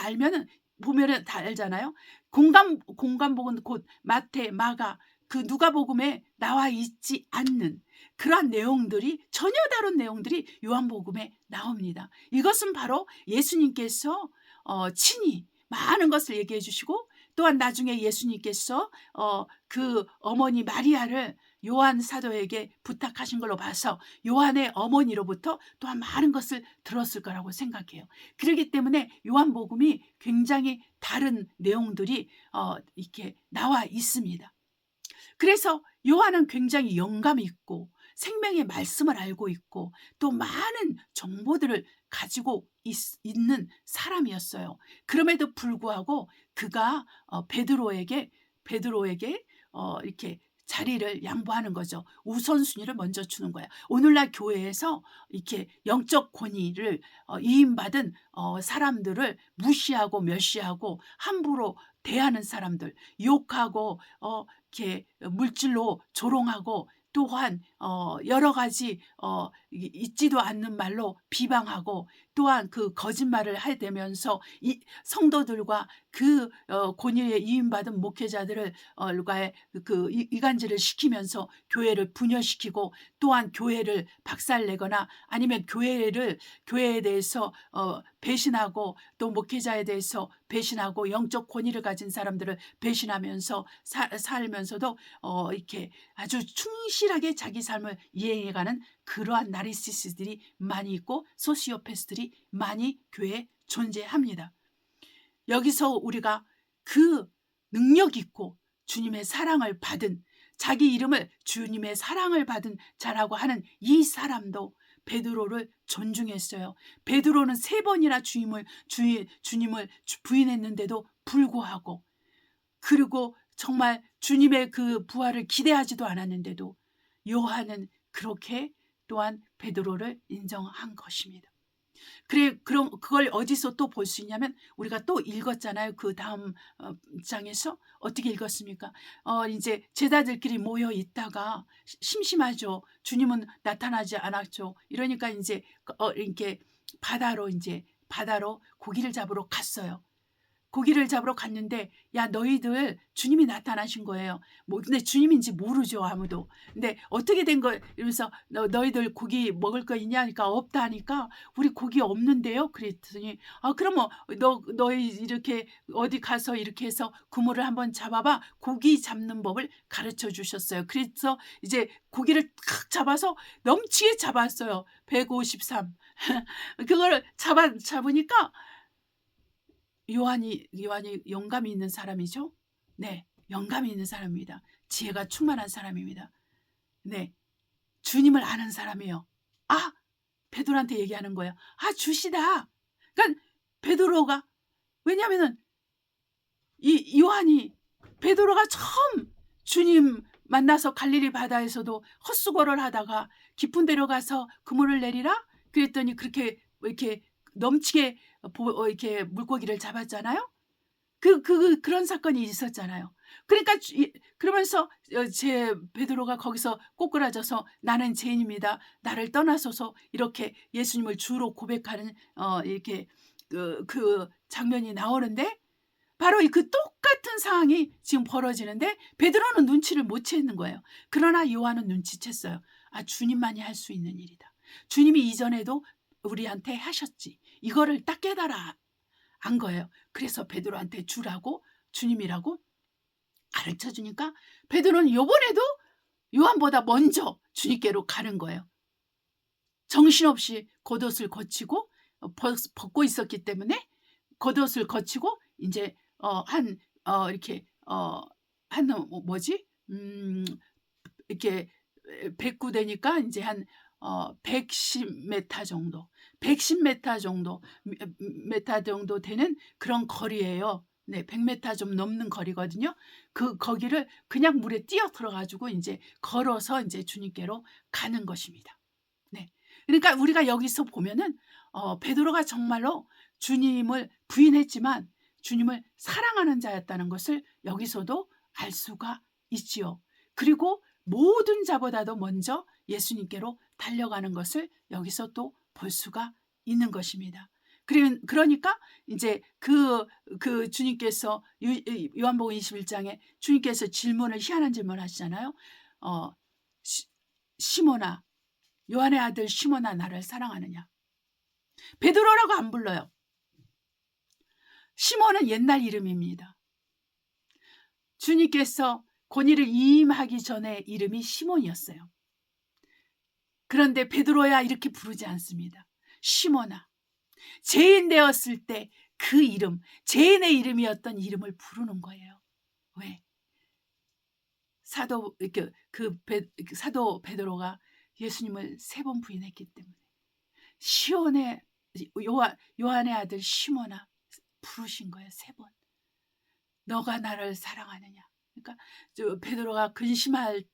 보면은 다 알잖아요. 공간복은 곧 마태, 마가, 그 누가복음에 나와 있지 않는 그러한 내용들이, 전혀 다른 내용들이 요한복음에 나옵니다. 이것은 바로 예수님께서 친히 많은 것을 얘기해 주시고, 또한 나중에 예수님께서 그 어머니 마리아를 요한 사도에게 부탁하신 걸로 봐서 요한의 어머니로부터 또한 많은 것을 들었을 거라고 생각해요. 그렇기 때문에 요한복음이 굉장히 다른 내용들이 이렇게 나와 있습니다. 그래서 요한은 굉장히 영감이 있고 생명의 말씀을 알고 있고 또 많은 정보들을 가지고 있는 사람이었어요. 그럼에도 불구하고 그가 베드로에게 이렇게 자리를 양보하는 거죠. 우선순위를 먼저 주는 거야. 오늘날 교회에서 이렇게 영적 권위를 위임받은 사람들을 무시하고 멸시하고 함부로 대하는 사람들, 욕하고 이렇게 물질로 조롱하고 또한 여러 가지 있지도 않는 말로 비방하고 또한 그 거짓말을 해대면서 이 성도들과 그 권위에 위임받은 목회자들을 그 이간질을 시키면서 교회를 분열시키고 또한 교회를 박살내거나 아니면 교회에 대해서 배신하고 또 목회자에 대해서 배신하고 영적 권위를 가진 사람들을 배신하면서 살면서도 이렇게 아주 충실하게 자기 삶을 이행해가는 그러한 나르시시스들이 많이 있고 소시오패스들이 많이 교회에 존재합니다. 여기서 우리가 그 능력 있고 주님의 사랑을 받은, 자기 이름을 주님의 사랑을 받은 자라고 하는 이 사람도 베드로를 존중했어요. 베드로는 3번이나 주님을 부인했는데도 불구하고, 그리고 정말 주님의 그 부활을 기대하지도 않았는데도 요한은 그렇게 또한 베드로를 인정한 것입니다. 그럼 그걸 어디서 또 볼 수 있냐면 우리가 또 읽었잖아요. 그 다음 장에서 어떻게 읽었습니까? 이제 제자들끼리 모여 있다가 심심하죠. 주님은 나타나지 않았죠. 이러니까 이제 이렇게 바다로 고기를 잡으러 갔어요. 고기를 잡으러 갔는데, 야, 너희들 주님이 나타나신 거예요. 근데 주님인지 모르죠, 아무도. 근데 어떻게 된 거예요? 이러면서 너희들 고기 먹을 거 있냐 하니까 없다 하니까 우리 고기 없는데요. 그랬더니 그러면 너희 이렇게 어디 가서 이렇게 해서 그물을 한번 잡아봐. 고기 잡는 법을 가르쳐 주셨어요. 그래서 이제 고기를 탁 잡아서 넘치게 잡았어요. 153. 그걸 잡으니까 요한이 영감이 있는 사람이죠. 네, 영감이 있는 사람입니다. 지혜가 충만한 사람입니다. 네, 주님을 아는 사람이에요. 베드로한테 얘기하는 거예요. 주시다. 그러니까 베드로가, 왜냐하면은 이 요한이 베드로가 처음 주님 만나서 갈릴리 바다에서도 헛수고를 하다가 깊은 데로 가서 그물을 내리라 그랬더니 그렇게 이렇게 넘치게 이렇게 물고기를 잡았잖아요. 그런 사건이 있었잖아요. 그러니까 그러면서 제 베드로가 거기서 꼬꾸라져서 나는 죄인입니다. 나를 떠나소서 이렇게 예수님을 주로 고백하는 이렇게 그 장면이 나오는데, 바로 그 똑같은 상황이 지금 벌어지는데 베드로는 눈치를 못 채는 거예요. 그러나 요한은 눈치챘어요. 주님만이 할 수 있는 일이다. 주님이 이전에도 우리한테 하셨지. 이거를 딱 깨달아 안 거예요. 그래서 베드로한테 주라고, 주님이라고 가르쳐 주니까 베드로는 이번에도 요한보다 먼저 주님께로 가는 거예요. 정신없이 겉옷을 거치고 벗고 있었기 때문에 겉옷을 거치고 이제 이렇게 이렇게 백구되니까 이제 한 110m 정도, 110m 정도 되는 그런 거리예요. 네, 100m 좀 넘는 거리거든요. 거기를 그냥 물에 뛰어 들어가지고 이제 걸어서 이제 주님께로 가는 것입니다. 네, 그러니까 우리가 여기서 보면은 베드로가 정말로 주님을 부인했지만 주님을 사랑하는 자였다는 것을 여기서도 알 수가 있지요. 그리고 모든 자보다도 먼저 예수님께로 달려가는 것을 여기서 또 볼 수가 있는 것입니다. 그러니까 이제 그 주님께서 요한복음 21장에 주님께서 희한한 질문을 하시잖아요. 시몬아, 요한의 아들 시몬아, 나를 사랑하느냐? 베드로라고 안 불러요. 시몬은 옛날 이름입니다. 주님께서 권위를 이임하기 전에 이름이 시몬이었어요. 그런데 베드로야 이렇게 부르지 않습니다. 시몬아. 죄인 되었을 때 그 이름, 죄인의 이름이었던 이름을 부르는 거예요. 왜? 사도 베드로가 예수님을 3번 부인했기 때문에. 요한의 아들 시몬아 부르신 거예요. 3번. 너가 나를 사랑하느냐? 그러니까 베드로가 근심할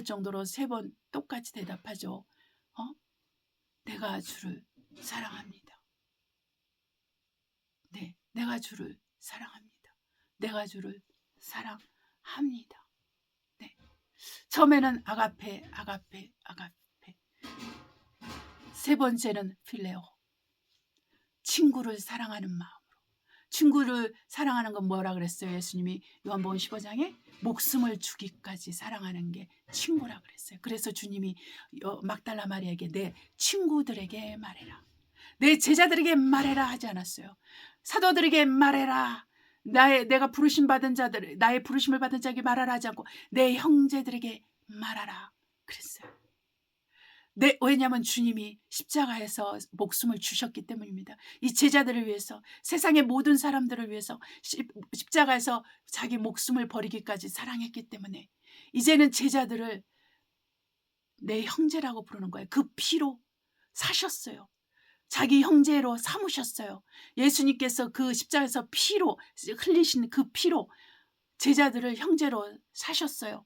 정도로 3번 똑같이 대답하죠. 내가 주를 사랑합니다. 네, 내가 주를 사랑합니다. 내가 주를 사랑합니다. 네. 처음에는 아가페. 3번째는 필레오. 친구를 사랑하는 마음으로. 친구를 사랑하는 건 뭐라 그랬어요? 예수님이 요한복음 15장에 목숨을 주기까지 사랑하는 게 친구라 그랬어요. 그래서 주님이 막달라 마리아에게 내 친구들에게 말해라. 내 제자들에게 말해라 하지 않았어요. 사도들에게 말해라. 내가 부르심 받은 자들, 나의 부르심을 받은 자에게 말하라 하지 않고 내 형제들에게 말하라 그랬어요. 왜냐하면 주님이 십자가에서 목숨을 주셨기 때문입니다. 이 제자들을 위해서, 세상의 모든 사람들을 위해서 십자가에서 자기 목숨을 버리기까지 사랑했기 때문에 이제는 제자들을 내 형제라고 부르는 거예요. 그 피로 사셨어요. 자기 형제로 삼으셨어요. 예수님께서 그 십자가에서 피로 흘리신 그 피로 제자들을 형제로 사셨어요.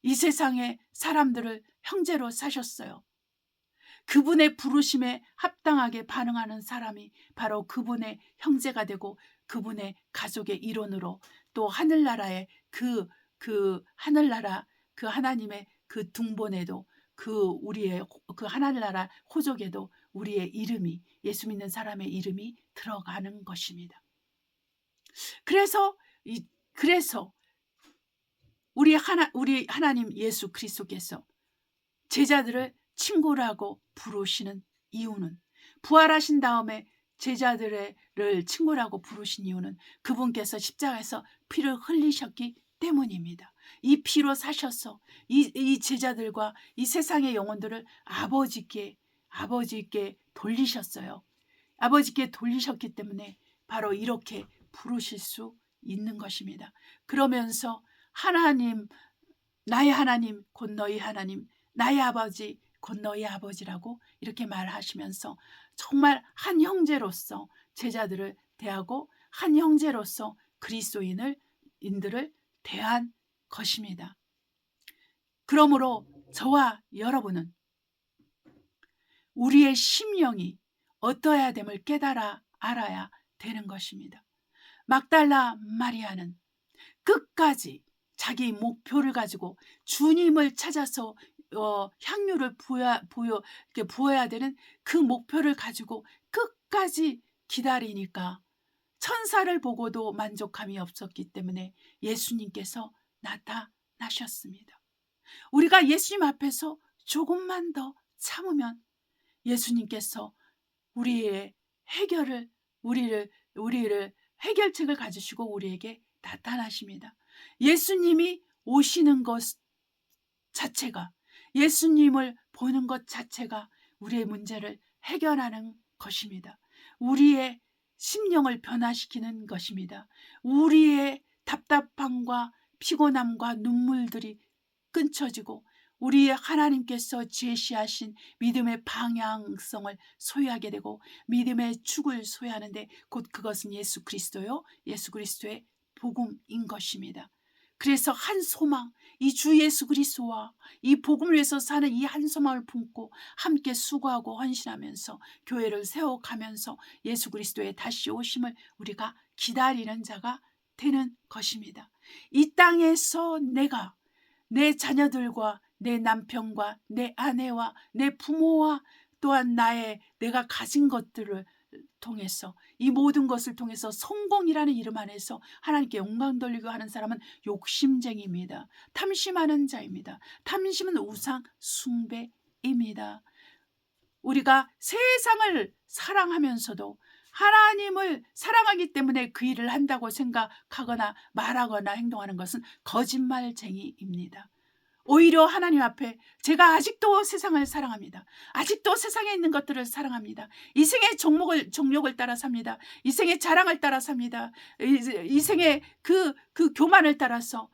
이 세상의 사람들을 형제로 사셨어요. 그분의 부르심에 합당하게 반응하는 사람이 바로 그분의 형제가 되고 그분의 가족의 일원으로 또 하늘나라의 그 하늘나라 그 하나님의 그 등본에도 우리의 그 하늘나라 호족에도 우리의 이름이, 예수 믿는 사람의 이름이 들어가는 것입니다. 그래서 우리 하나님 예수 그리스도께서 제자들을 친구라고 부르시는 이유는, 부활하신 다음에 제자들을 친구라고 부르신 이유는 그분께서 십자가에서 피를 흘리셨기 때문입니다. 이 피로 사셔서 이 제자들과 이 세상의 영혼들을 아버지께 돌리셨어요. 아버지께 돌리셨기 때문에 바로 이렇게 부르실 수 있는 것입니다. 그러면서 하나님, 나의 하나님 곧 너희 하나님, 나의 아버지 곧 너희 아버지라고 이렇게 말하시면서 정말 한 형제로서 제자들을 대하고 한 형제로서 그리스도인들을 대한 것입니다. 그러므로 저와 여러분은 우리의 심령이 어떠해야 됨을 알아야 되는 것입니다. 막달라 마리아는 끝까지 자기 목표를 가지고 주님을 찾아서 향유를 부어야 되는 그 목표를 가지고 끝까지 기다리니까 천사를 보고도 만족함이 없었기 때문에 예수님께서 나타나셨습니다. 우리가 예수님 앞에서 조금만 더 참으면 예수님께서 우리의 우리를 해결책을 가지시고 우리에게 나타나십니다. 예수님이 오시는 것 자체가, 예수님을 보는 것 자체가 우리의 문제를 해결하는 것입니다. 우리의 심령을 변화시키는 것입니다. 우리의 답답함과 피곤함과 눈물들이 끊쳐지고 우리의 하나님께서 제시하신 믿음의 방향성을 소유하게 되고 믿음의 축을 소유하는데 곧 그것은 예수 그리스도요, 예수 그리스도의 복음인 것입니다. 그래서 한 소망, 이 주 예수 그리스도와 이 복음을 위해서 사는 이 한 소망을 품고 함께 수고하고 헌신하면서 교회를 세워가면서 예수 그리스도의 다시 오심을 우리가 기다리는 자가 되는 것입니다. 이 땅에서 내가 내 자녀들과 내 남편과 내 아내와 내 부모와 또한 내가 가진 것들을 통해서, 이 모든 것을 통해서 성공이라는 이름 안에서 하나님께 영광 돌리고 하는 사람은 욕심쟁이입니다. 탐심하는 자입니다. 탐심은 우상 숭배입니다. 우리가 세상을 사랑하면서도 하나님을 사랑하기 때문에 그 일을 한다고 생각하거나 말하거나 행동하는 것은 거짓말쟁이입니다. 오히려 하나님 앞에 제가 아직도 세상을 사랑합니다. 아직도 세상에 있는 것들을 사랑합니다. 이생의 종욕을 따라 삽니다. 이생의 자랑을 따라 삽니다. 이생의 그 교만을 따라서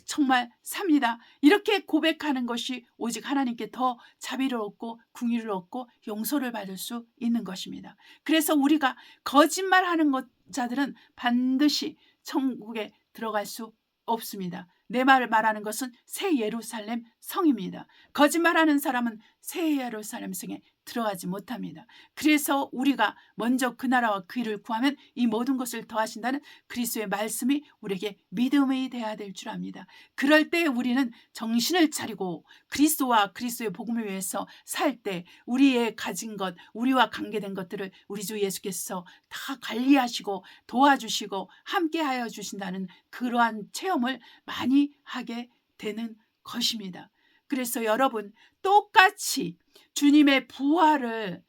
정말 삽니다. 이렇게 고백하는 것이 오직 하나님께 더 자비를 얻고 궁유를 얻고 용서를 받을 수 있는 것입니다. 그래서 우리가 거짓말하는 자들은 반드시 천국에 들어갈 수 없습니다. 내 말을 말하는 것은 새 예루살렘 성입니다. 거짓말하는 사람은 새 예루살렘 성에 들어가지 못합니다. 그래서 우리가 먼저 그 나라와 그 일을 구하면 이 모든 것을 더하신다는 그리스도의 말씀이 우리에게 믿음이 되어야 될 줄 압니다. 그럴 때 우리는 정신을 차리고 그리스도와 그리스도의 복음을 위해서 살 때 우리의 가진 것, 우리와 관계된 것들을 우리 주 예수께서 다 관리하시고 도와주시고 함께하여 주신다는 그러한 체험을 많이 하게 되는 것입니다. 그래서 여러분, 똑같이 주님의 부활을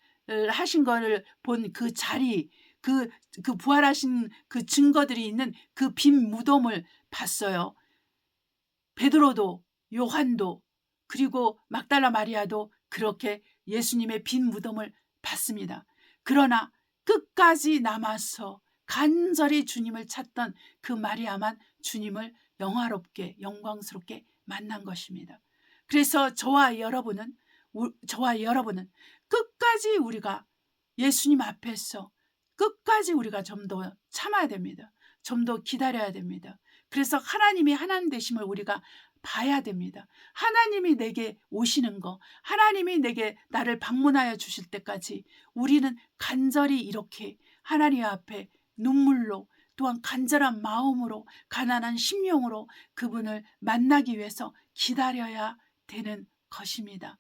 하신 것을 본 그 자리, 그 부활하신 그 증거들이 있는 그 빈 무덤을 봤어요. 베드로도 요한도 그리고 막달라 마리아도 그렇게 예수님의 빈 무덤을 봤습니다. 그러나 끝까지 남아서 간절히 주님을 찾던 그 마리아만 주님을 영화롭게 영광스럽게 만난 것입니다. 그래서 저와 여러분은 끝까지 우리가 예수님 앞에서 끝까지 우리가 좀 더 참아야 됩니다. 좀 더 기다려야 됩니다. 그래서 하나님이 하나님 되심을 우리가 봐야 됩니다. 하나님이 내게 오시는 거, 하나님이 내게 나를 방문하여 주실 때까지 우리는 간절히 이렇게 하나님 앞에 눈물로 또한 간절한 마음으로 가난한 심령으로 그분을 만나기 위해서 기다려야 되는 것입니다.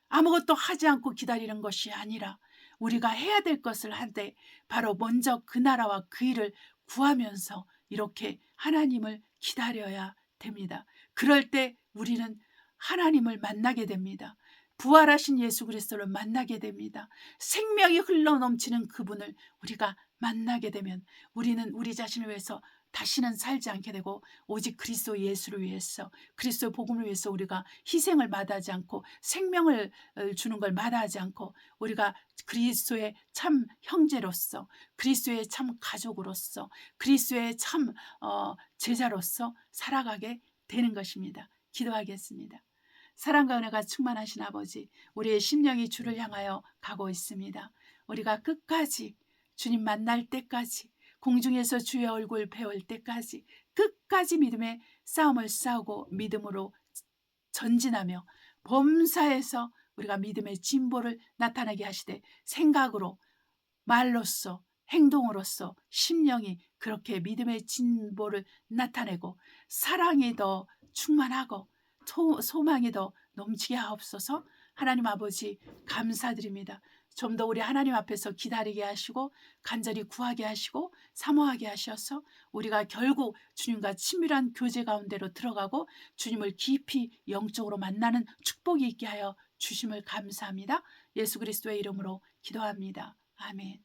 아무것도 하지 않고 기다리는 것이 아니라 우리가 해야 될 것을 한데 바로 먼저 그 나라와 그 일을 구하면서 이렇게 하나님을 기다려야 됩니다. 그럴 때 우리는 하나님을 만나게 됩니다. 부활하신 예수 그리스도를 만나게 됩니다. 생명이 흘러넘치는 그분을 우리가 만나게 되면 우리는 우리 자신을 위해서 다시는 살지 않게 되고 오직 그리스도 예수를 위해서, 그리스도 복음을 위해서 우리가 희생을 마다하지 않고 생명을 주는 걸 마다하지 않고 우리가 그리스도의 참 형제로서, 그리스도의 참 가족으로서, 그리스도의 참 제자로서 살아가게 되는 것입니다. 기도하겠습니다. 사랑과 은혜가 충만하신 아버지, 우리의 심령이 주를 향하여 가고 있습니다. 우리가 끝까지 주님 만날 때까지, 공중에서 주의 얼굴 배울 때까지 끝까지 믿음의 싸움을 싸우고 믿음으로 전진하며 범사에서 우리가 믿음의 진보를 나타나게 하시되 생각으로, 말로써, 행동으로써 심령이 그렇게 믿음의 진보를 나타내고 사랑이 더 충만하고 소망이 더 넘치게 하옵소서. 하나님 아버지 감사드립니다. 좀 더 우리 하나님 앞에서 기다리게 하시고 간절히 구하게 하시고 사모하게 하셔서 우리가 결국 주님과 친밀한 교제 가운데로 들어가고 주님을 깊이 영적으로 만나는 축복이 있게 하여 주심을 감사합니다. 예수 그리스도의 이름으로 기도합니다. 아멘.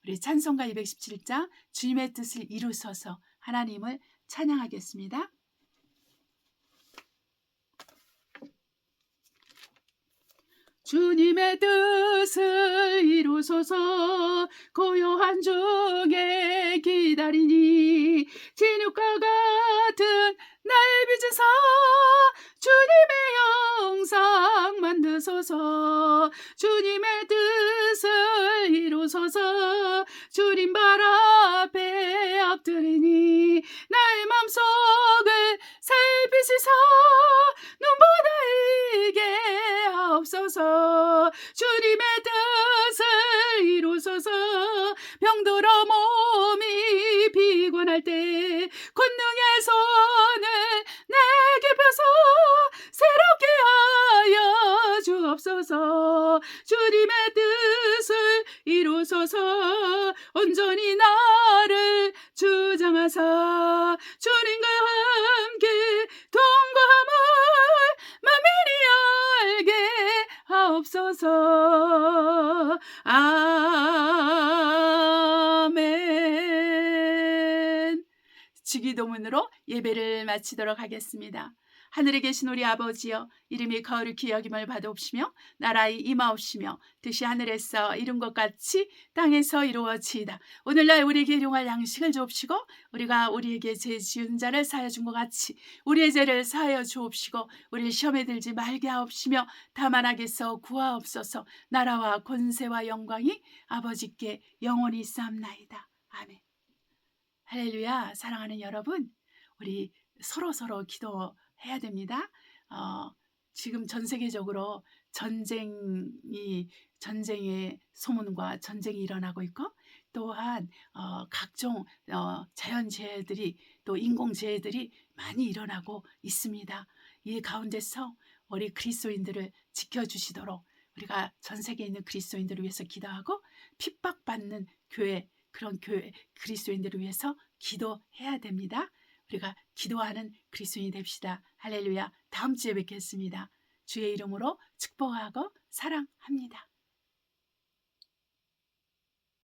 우리 찬송가 217장 주님의 뜻을 이루소서 하나님을 찬양하겠습니다. 주님의 뜻을 이루소서 고요한 중에 기다리니 진흙과 같은 날 빚으사 주님의 영상 만드소서 주님의 뜻을 이루소서 주님 발 앞에 엎드리니 나의 맘속을 살피시사 눈보다 이게 하옵소서 주님의 뜻을 이루소서 병들어 몸이 피곤할 때 권능의 손 주님의 뜻을 이루소서. 온전히 나를 주장하사 주님과 함께 동거함을 만민이 알게 하옵소서. 아멘. 주기도문으로 예배를 마치도록 하겠습니다. 하늘에 계신 우리 아버지여, 이름이 거룩히 여김을 받아옵시며 나라의 임하옵시며 뜻이 하늘에서 이룬 것 같이 땅에서 이루어지이다. 오늘날 우리에게 일용할 양식을 주옵시고 우리가 우리에게 죄 지은 자를 사하여 준 것 같이 우리의 죄를 사하여 주옵시고 우리를 시험에 들지 말게 하옵시며 다만 악에서 구하옵소서. 나라와 권세와 영광이 아버지께 영원히 있사옵나이다. 아멘. 할렐루야. 사랑하는 여러분, 우리 서로 기도해야 됩니다. 지금 전 세계적으로 전쟁의 소문과 전쟁이 일어나고 있고, 또한 각종 자연재해들이, 또 인공재해들이 많이 일어나고 있습니다. 이 가운데서 우리 그리스도인들을 지켜주시도록 우리가 전 세계에 있는 그리스도인들을 위해서 기도하고, 핍박받는 그런 교회 그리스도인들을 위해서 기도해야 됩니다. 우리가 기도하는 그리스도인이 됩시다. 할렐루야. 다음 주에 뵙겠습니다. 주의 이름으로 축복하고 사랑합니다.